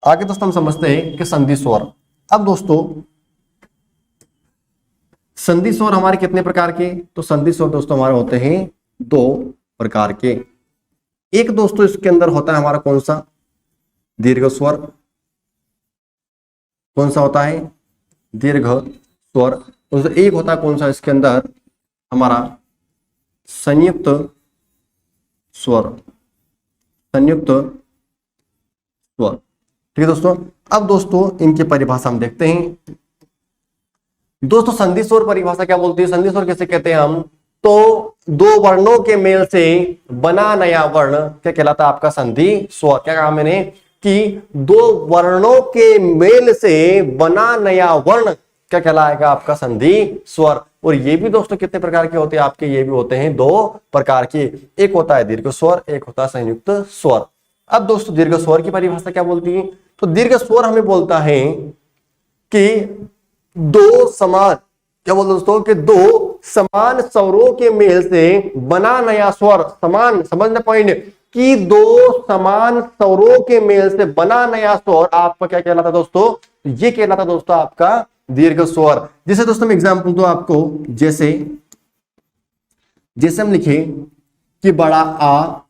Speaker 1: आगे दोस्तों हम समझते हैं कि संधि स्वर। अब दोस्तों संधि स्वर हमारे कितने प्रकार के? तो संधि स्वर दोस्तों हमारे होते हैं 2 प्रकार के। एक दोस्तों इसके अंदर होता है हमारा कौन सा? दीर्घ स्वर। कौन सा होता है? दीर्घ स्वर। एक होता है कौन सा इसके अंदर? हमारा संयुक्त स्वर, संयुक्त स्वर। ठीक है दोस्तों। अब दोस्तों इनकी परिभाषा हम देखते हैं। दोस्तों संधि स्वर परिभाषा क्या बोलती है? संधि स्वर किसे कहते हैं हम? तो 2 वर्णों के मेल से बना नया वर्ण क्या कहलाता है? आपका संधि स्वर। क्या कहा मैंने? कि 2 वर्णों के मेल से बना नया वर्ण क्या कहलाएगा? आपका संधि स्वर। और ये भी दोस्तों कितने प्रकार के होते हैं आपके? ये भी होते हैं 2 प्रकार के। एक होता है दीर्घ स्वर, एक होता है संयुक्त स्वर। अब दोस्तों दीर्घ स्वर की परिभाषा क्या बोलती है? तो दीर्घ स्वर हमें बोलता है कि 2 समान, क्या बोलते दोस्तों? कि 2 समान स्वरों के मेल से बना नया स्वर। समान, समझना पॉइंट, कि 2 समान स्वरों के मेल से बना नया स्वर आपका क्या कहलाता दोस्तों? ये कहलाता दोस्तों आपका दीर्घ स्वर। जैसे दोस्तों मैं एग्जांपल दूं आपको, जैसे हम लिखे कि बड़ा आ,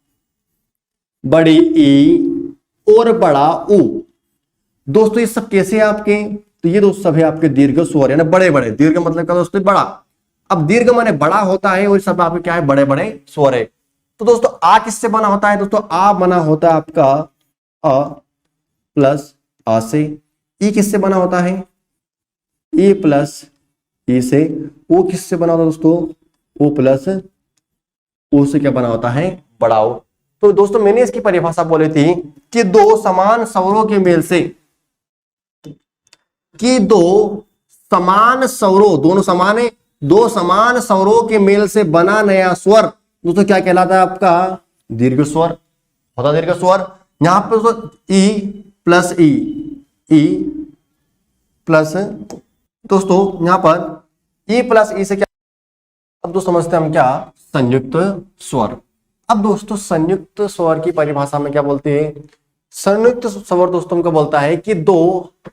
Speaker 1: बड़ी ई और बड़ा ऊ। दोस्तों ये सब कैसे हैं आपके? तो ये दोस्तों सभी आपके दीर्घ स्वर यानी बड़े बड़े, दीर्घ मतलब क्या दोस्तों बड़ा। अब दीर्घ माने बड़ा होता है और सब आपके क्या है बड़े बड़े स्वर है। तो दोस्तों आ किससे बना होता है दोस्तों, आ बना होता है आपका अ प्लस आ से। ई किससे बना होता है, ई प्लस ई से। ओ किससे बना होता है दोस्तों, ओ प्लस ओ से क्या बना होता है, बड़ा ओ। तो दोस्तों मैंने इसकी परिभाषा बोली थी कि दो समान स्वरों के मेल से, कि दो समान स्वरों, दोनों समान है, दो समान स्वरों के मेल से बना नया स्वर दोस्तों क्या कहलाता है आपका, दीर्घ स्वर होता है, दीर्घ स्वर। यहां पे दोस्तों ई प्लस ई, ई प्लस दोस्तों यहां पर ई प्लस ई से क्या, अब दोस्तों समझते हैं हम क्या, संयुक्त स्वर। अब दोस्तों संयुक्त स्वर की परिभाषा में क्या बोलते हैं, संयुक्त स्वर दोस्तों हमको बोलता है कि दो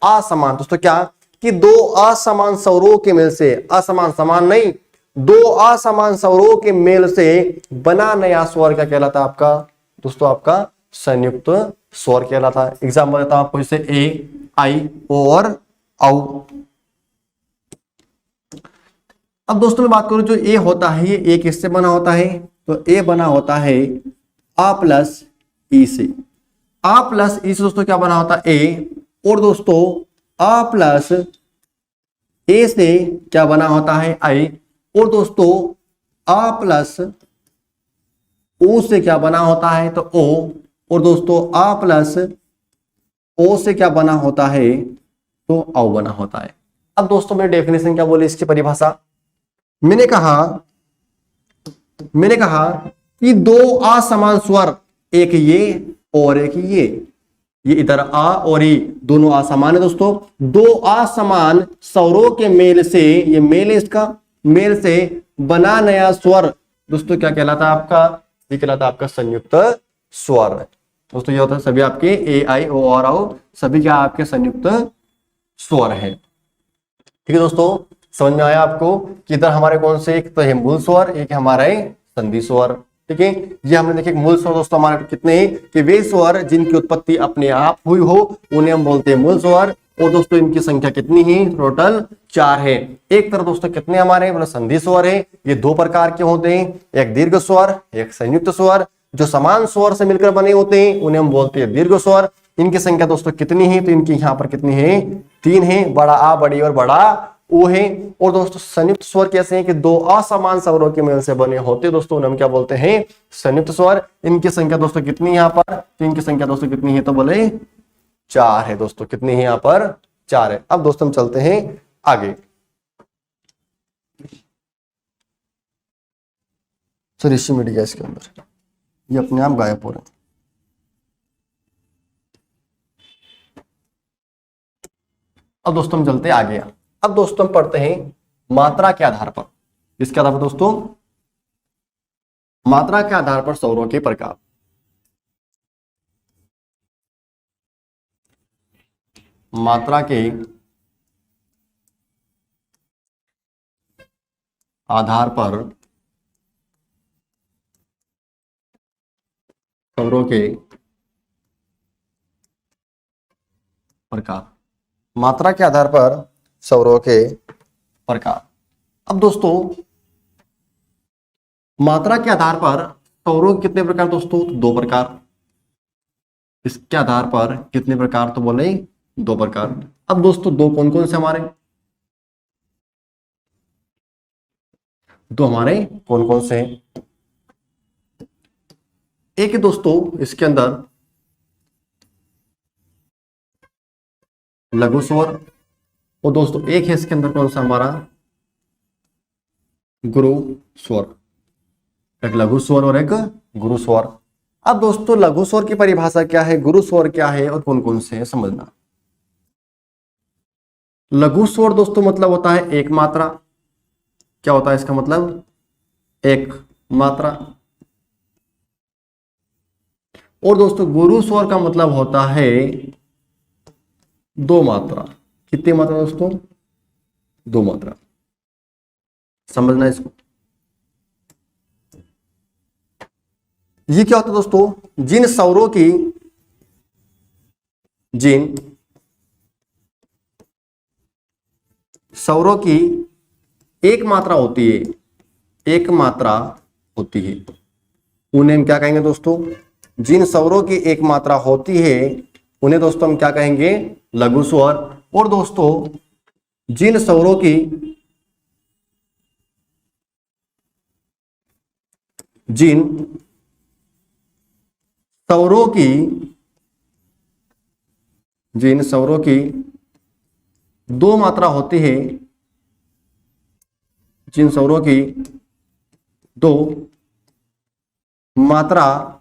Speaker 1: असमान, दोस्तों क्या, कि दो असमान स्वरों के मेल से, असमान समान नहीं, दो असमान स्वरों के मेल से बना नया स्वर क्या कहलाता है आपका दोस्तों, आपका संयुक्त स्वर कहलाता है। एग्जाम्पल देता हूं आपको, जैसे ए आई ओ और औ। अब दोस्तों मैं बात करूं जो ए होता है, ये ए किससे बना होता है, तो ए बना होता है आ प्लस ई से। आ प्लस ई से दोस्तों क्या बना होता है ए, और दोस्तों आ प्लस ए से क्या बना होता है आई, और दोस्तों आ प्लस ओ से क्या बना होता है तो ओ, और दोस्तों आ प्लस ओ से क्या बना होता है तो औ बना होता है। अब दोस्तों मैंने डेफिनेशन क्या बोली इसकी परिभाषा, मैंने कहा कि दो असमान स्वर, एक ये और एक ये इधर आ और ये दोनों असमान है दोस्तों, दो असमान स्वरों के मेल से, ये मेल है इसका, मेल से बना नया स्वर दोस्तों क्या कहलाता है आपका, ये कहलाता है आपका संयुक्त स्वर दोस्तों। ये होता है सभी आपके ए आई ओ और औ सभी क्या आपके संयुक्त स्वर है। ठीक है दोस्तों, समझ में आया आपको कि इधर हमारे कौन से, एक तो है मूल स्वर, एक हमारा है संधि स्वर। ठीक है, ये हमने देखे मूल स्वर दोस्तों हमारे कितने हैं, कि वे स्वर जिनकी उत्पत्ति अपने आप हुई हो उन्हें हम बोलते हैं मूल स्वर। और दोस्तों इनकी संख्या कितनी है, टोटल 4 है। एक तरह दोस्तों कितने हमारे मतलब संधि स्वर है, ये दो प्रकार के होते हैं, एक दीर्घ स्वर, एक संयुक्त स्वर। जो समान स्वर से मिलकर बने होते हैं उन्हें हम बोलते हैं दीर्घ स्वर। इनकी संख्या दोस्तों कितनी है, तो इनकी यहाँ पर कितनी है, 3 है, बड़ा आ, बड़ी और बड़ा ओ है। और दोस्तों संयुक्त स्वर कैसे हैं, कि दो असमान स्वरों के मेल से बने होते हैं दोस्तों, उन्हें हम क्या बोलते हैं, संयुक्त स्वर। इनकी संख्या दोस्तों कितनी है यहाँ पर, तो इनकी संख्या दोस्तों कितनी है, तो बोले 4 है दोस्तों, कितनी है यहाँ पर, 4 है। अब दोस्तों हम चलते हैं आगे। सर ऋषि मिट गया इसके अंदर, ये अपने आप गायब हो रहे हैं। अब दोस्तों हम चलते हैं आगे। अब दोस्तों हम पढ़ते हैं मात्रा के आधार पर, इसके आधार पर दोस्तों, मात्रा के आधार पर स्वरों के प्रकार। मात्रा के आधार पर स्वरों के प्रकार, मात्रा के आधार पर स्वरों के प्रकार। अब दोस्तों मात्रा के आधार पर स्वरों के कितने प्रकार दोस्तों, 2 प्रकार। इसके आधार पर कितने प्रकार, तो बोले 2 प्रकार। अब दोस्तों 2 कौन कौन से हमारे, 2 हमारे कौन कौन से हैं, एक है दोस्तों इसके अंदर लघु स्वर, और दोस्तों एक है इसके अंदर कौन सा हमारा, गुरु स्वर। एक लघु स्वर और एक गुरु स्वर। अब दोस्तों लघु स्वर की परिभाषा क्या है, गुरु स्वर क्या है और कौन कौन से है समझना। लघु स्वर दोस्तों मतलब होता है एक मात्रा, क्या होता है इसका मतलब, एक मात्रा। और दोस्तों गुरु स्वर का मतलब होता है 2 मात्रा। कितनी मात्रा दोस्तों, 2 मात्रा, समझना इसको। ये क्या होता है दोस्तों, जिन स्वरों की, जिन स्वरों की एक मात्रा होती है, एक मात्रा होती है, उन्हें हम क्या कहेंगे दोस्तों? जिन स्वरों की एक मात्रा होती है उन्हें दोस्तों हम क्या कहेंगे? लघु स्वर। और दोस्तों जिन स्वरों की जिन स्वरों की जिन स्वरों की दो मात्रा होती है, जिन स्वरों की दो मात्रा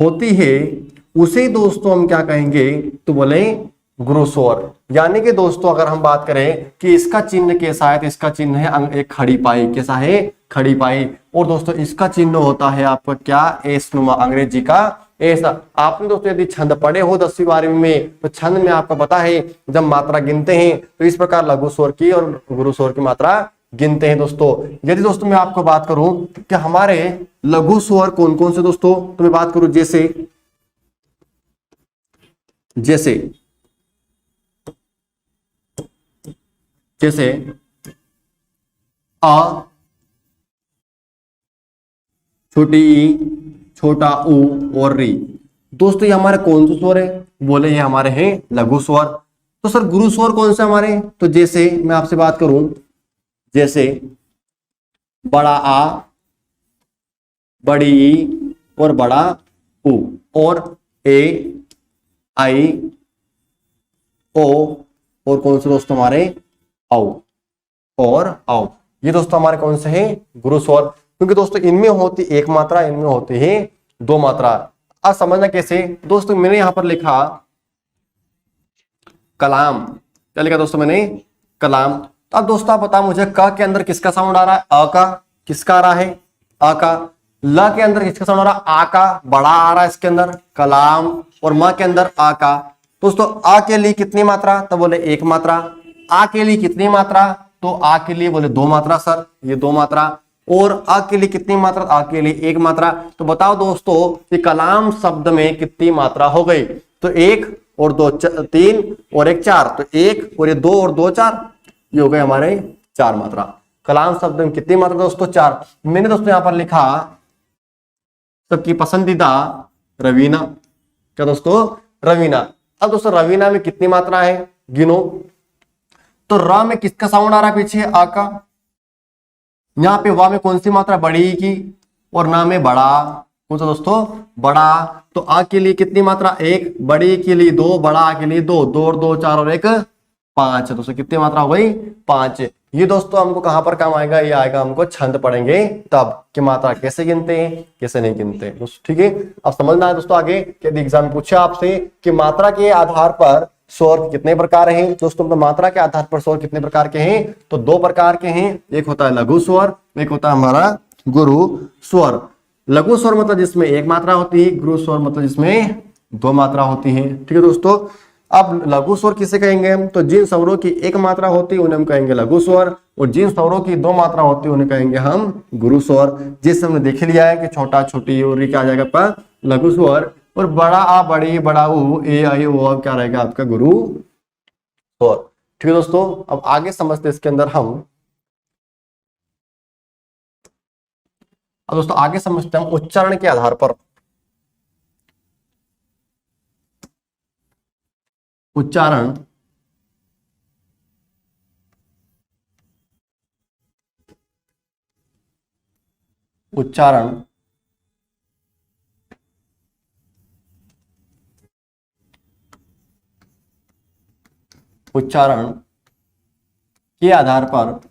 Speaker 1: होती है उसे दोस्तों हम क्या कहेंगे? तो बोले गुरु स्वर। यानी कि दोस्तों अगर हम बात करें कि इसका चिन्ह कैसा है, तो इसका चिन्ह है एक खड़ी पाई। कैसा है? खड़ी पाई। और दोस्तों इसका चिन्ह होता है आपका क्या? एस नुमा, अंग्रेजी का ऐसा। आपने दोस्तों यदि छंद पढ़े हो 10वीं 12वीं में, तो छंद में आपको पता है जब मात्रा गिनते हैं तो इस प्रकार लघु स्वर की और गुरु स्वर की मात्रा गिनते हैं दोस्तों। यदि दोस्तों मैं आपको बात करूं कि हमारे लघु स्वर कौन कौन से दोस्तों, तो मैं बात करूं जैसे जैसे जैसे अ, छोटी ई, छोटा ऊ और री। दोस्तों ये हमारे कौन से स्वर है? बोले ये हमारे हैं लघु स्वर। तो सर गुरु स्वर कौन से हमारे? तो जैसे मैं आपसे बात करूं, जैसे बड़ा आ, बड़ी ई और बड़ा ऊ, और ए, आई, ओ, और कौन से दोस्तों हमारे? औ और औ। ये दोस्तों हमारे कौन से हैं? गुरु स्वर। क्योंकि दोस्तों इनमें होती एक मात्रा, इनमें होती है दो मात्रा। अब समझना कैसे दोस्तों? मैंने यहां पर लिखा कलाम। क्या लिखा दोस्तों मैंने? कलाम। तो अब दोस्तों आप बताओ मुझे, क के अंदर किसका साउंड आ रहा है? अ का। किसका आ रहा है? अ का। ल के अंदर किसका साउंड आ रहा है? आ का। बड़ा आ रहा है इसके अंदर, कलाम। और म के अंदर आ का। दोस्तों आ के लिए कितनी मात्रा? तो बोले एक मात्रा। आ के लिए कितनी मात्रा? तो आ के लिए बोले दो मात्रा सर, ये दो मात्रा। और अ के लिए कितनी मात्रा? आ के लिए एक मात्रा। तो बताओ दोस्तों कि कलाम शब्द में कितनी मात्रा हो गई? तो एक और दो तीन और एक चार। तो एक और ये दो और दो चार, ये हो गए हमारे चार मात्रा। कलाम शब्द में कितनी मात्रा दोस्तों? चार। मैंने दोस्तों यहां पर लिखा सबकी पसंदीदा रवीना। क्या दोस्तों? रवीना। अब दोस्तों रवीना में कितनी मात्रा है? गिनो। तो र में किसका साउंड आ रहा है पीछे? आ का। यहां पे वा में कौन सी मात्रा? बड़ी की। और ना में बड़ा। कौन सा दोस्तों? बड़ा। तो आ के लिए कितनी मात्रा? एक। बड़ी के लिए दो, बड़ा आ के लिए दो। दो और दो चार और एक पांच। दोस्तों कितनी मात्रा हो गई? पांच। ये दोस्तों हमको कहां पर काम आएगा? ये आएगा हमको छंद पढ़ेंगे तब, कि मात्रा कैसे गिनते हैं, कैसे नहीं गिनते दोस्तों। ठीक है, अब समझना है दोस्तों आगे। यदि एग्जाम में पूछे आपसे कि मात्रा के आधार पर स्वर कितने प्रकार हैं दोस्तों, तो मात्रा के आधार पर स्वर कितने प्रकार के हैं? तो दो प्रकार के हैं। एक होता है लघु स्वर, एक होता है हमारा गुरु स्वर। लघु स्वर मतलब जिसमें एक मात्रा होती है, गुरु स्वर मतलब जिसमें दो मात्रा होती है। ठीक है दोस्तों। अब लघु स्वर किसे कहेंगे हम? तो जिन स्वरों की एक मात्रा होती है उन्हें हम कहेंगे लघु स्वर, और जिन स्वरों की दो मात्रा होती है उन्हें कहेंगे हम गुरु स्वर। जिस हमने देख लिया है कि छोटा, छोटी और क्या आ जाएगा आपका? लघु स्वर। और बड़ा आ, बड़ी, बड़ा ऊ, ए, आई, ओ अब क्या रहेगा आपका? गुरु स्वर। ठीक है दोस्तों। अब आगे समझते इसके अंदर हम। अब दोस्तों आगे समझते हम उच्चारण के आधार पर। उच्चारण उच्चारण उच्चारण के आधार पर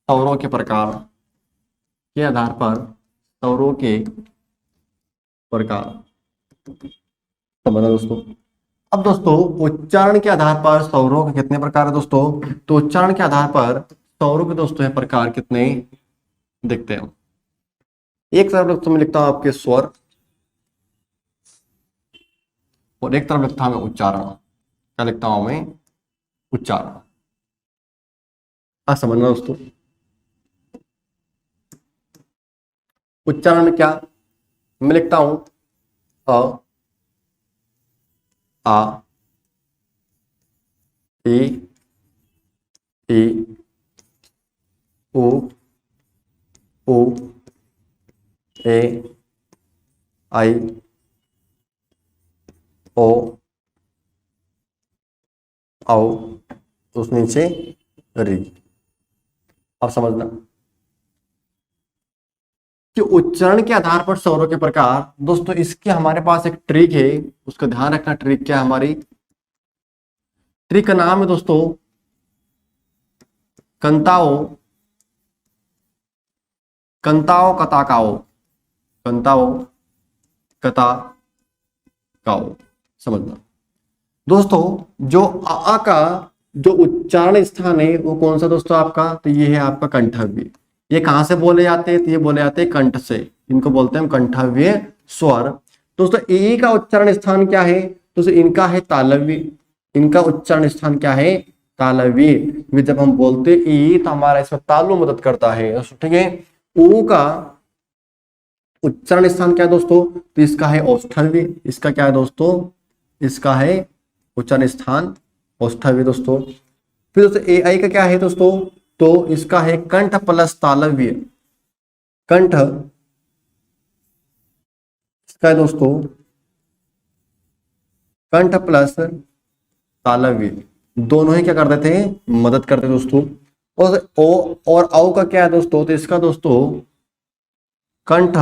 Speaker 1: स्वरों के प्रकार के आधार पर स्वरों के प्रकार समझना दोस्तों। अब दोस्तों उच्चारण के आधार पर स्वरों के कितने प्रकार है दोस्तों? तो उच्चारण के आधार पर स्वरों के दोस्तों है प्रकार कितने देखते हैं। एक तरफ दोस्तों मैं लिखता हूं आपके स्वर, और एक तरफ लिखता हूं मैं उच्चारण। क्या लिखता हूं मैं? उच्चारण। समझना दोस्तों। उच्चारण में क्या मैं लिखता हूं? अ, आ, ई, ई, उ, ऊ, ए, आई, ओ, औ, उस नीचे री। अब समझना कि उच्चारण के आधार पर स्वरों के प्रकार, दोस्तों इसके हमारे पास एक ट्रिक है, उसका ध्यान रखना। ट्रिक क्या है हमारी? ट्रिक का नाम है दोस्तों कंताओ, कंताओ कताकाओ, कंताओ कता काओ। समझना दोस्तों, जो आ का जो उच्चारण स्थान है वो कौन सा दोस्तों आपका? तो ये है आपका कंठव्य। ये कहां से बोले जाते हैं? तो ये बोले जाते हैं कंठ से, इनको बोलते हैं कंठव्य स्वर। दोस्तों ई का उच्चारण स्थान क्या है? तो इनका है तालव्य। इनका उच्चारण स्थान क्या है? तालव्य। जब हम बोलते ई तो हमारा इसमें तालु मदद करता है, ठीक है। ऊ का उच्चारण स्थान क्या है दोस्तों? तो इसका है औष्ठव्य। इसका क्या है दोस्तों? इसका है उच्चारण स्थान औष्ठव्य दोस्तों। फिर दोस्तों ए आई का क्या है दोस्तों? तो इसका है कंठ प्लस तालव्य। कंठ इसका है दोस्तों कंठ प्लस तालव्य, दोनों ही क्या कर देते हैं? मदद करते हैं दोस्तों। और ओ और औ का क्या है दोस्तों? तो इसका दोस्तों कंठ,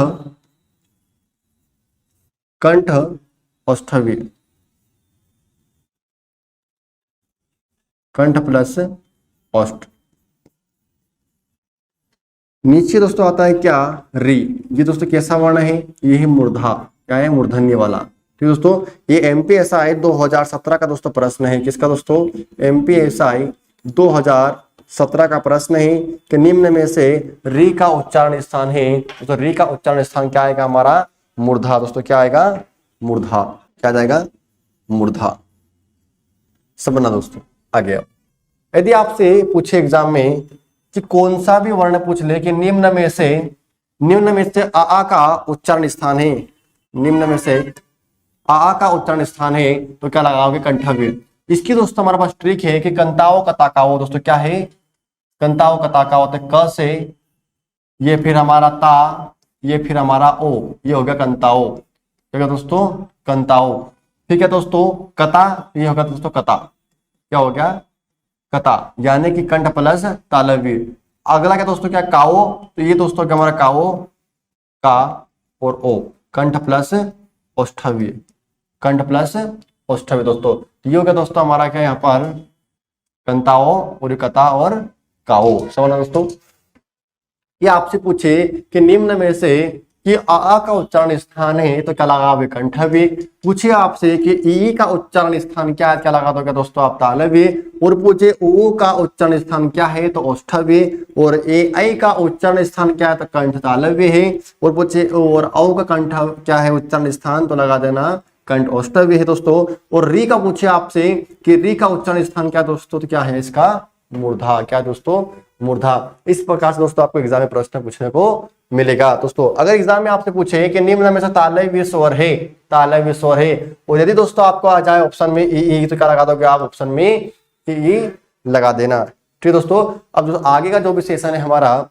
Speaker 1: कंठ औष्ठव्य, कंठ प्लस औष्ठ। नीचे दोस्तों आता है क्या? री। ये दोस्तों कैसा वर्ण है? ये है मूर्धा। क्या है? मूर्धन्य वाला। ठीक दोस्तों, ये एमपीएसआई 2017 का दोस्तों प्रश्न है। किसका दोस्तों? एमपीएसआई 2017 का प्रश्न है कि निम्न में से री का उच्चारण स्थान है। तो री का उच्चारण स्थान क्या आएगा हमारा? मूर्धा। दोस्तों क्या आएगा? मूर्धा। क्या जाएगा? मूर्धा। समझना दोस्तों। आगे यदि आपसे पूछे एग्जाम में कि कौन सा भी वर्ण पूछ ले कि निम्न में से आ का उच्चारण स्थान है, निम्न में से आ का उच्चारण स्थान है, तो क्या लगाओगे? कंठव्य। इसकी दोस्तों हमारे पास ट्रिक है कि कंताओ कताकाओ। दोस्तों क्या है? कंताओ कताकाओ। तो क से ये फिर हमारा ता, ये फिर हमारा ओ, ये हो गया कंताओ। क्या दोस्तों? कंताओ। ठीक है दोस्तों, कता, ये होगा दोस्तों कता। क्या हो गया? कता, यानी कि कंठ प्लस तालव्य। अगला क्या दोस्तों? क्या? काओ। तो ये दोस्तों क्या हमारा काओ, का और ओ, कंठ प्लस औष्ठव्य, कंठ प्लस औष्ठव्य दोस्तों। तो ये हो गया दोस्तों हमारा क्या यहाँ पर? कंताओ और कता और काओ। समझना दोस्तों। ये आपसे पूछे कि निम्न में से कि आ का उच्चारण स्थान है, तो क्या लगाओगे? कंठव्य। पूछिए आपसे कि ई का उच्चारण स्थान क्या है? क्या लगा दोगे दोस्तों आप? तालव्य। और पूछे ओ का उच्चारण स्थान क्या है? तो औष्ठव्य। और ए आई का उच्चारण स्थान क्या है? तो कंठ तालव्य है। और पूछे और औ का कंठ क्या है उच्चारण स्थान? तो लगा देना कंठ औष्ठव्य है दोस्तों। और री का पूछे आपसे कि री का उच्चारण स्थान क्या दोस्तों? तो क्या है इसका? मूर्धा। क्या दोस्तों? मूर्धा। इस प्रकार से दोस्तों आपको एग्जाम में प्रश्न पूछने को मिलेगा। दोस्तों अगर एग्जाम में आपसे पूछे कि निम्न में से तालव्य स्वर है, तालव्य स्वर है, और यदि दोस्तों आपको आ जाए ऑप्शन में ई, तो क्या लगा दोगे आप? ऑप्शन में ई लगा देना। ठीक दोस्तों। अब दोस्तों आगे का जो भी सेशन है हमारा,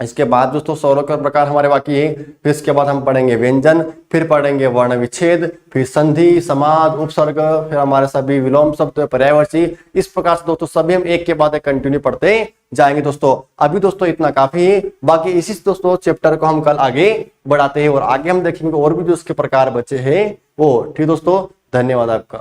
Speaker 1: इसके बाद दोस्तों स्वरों के प्रकार हमारे बाकी है। फिर इसके बाद हम पढ़ेंगे व्यंजन, फिर पढ़ेंगे वर्ण विच्छेद, फिर संधि, समाज, उपसर्ग, फिर हमारे सभी विलोम शब्द, पर्यायवाची। इस प्रकार से दोस्तों सभी हम एक के बाद एक कंटिन्यू पढ़ते जाएंगे दोस्तों। अभी दोस्तों इतना काफी है, बाकी इसी दोस्तों चैप्टर को हम कल आगे बढ़ाते हैं और आगे हम देखेंगे और भी जो उसके प्रकार बचे हैं वो। ठीक दोस्तों, धन्यवाद आपका।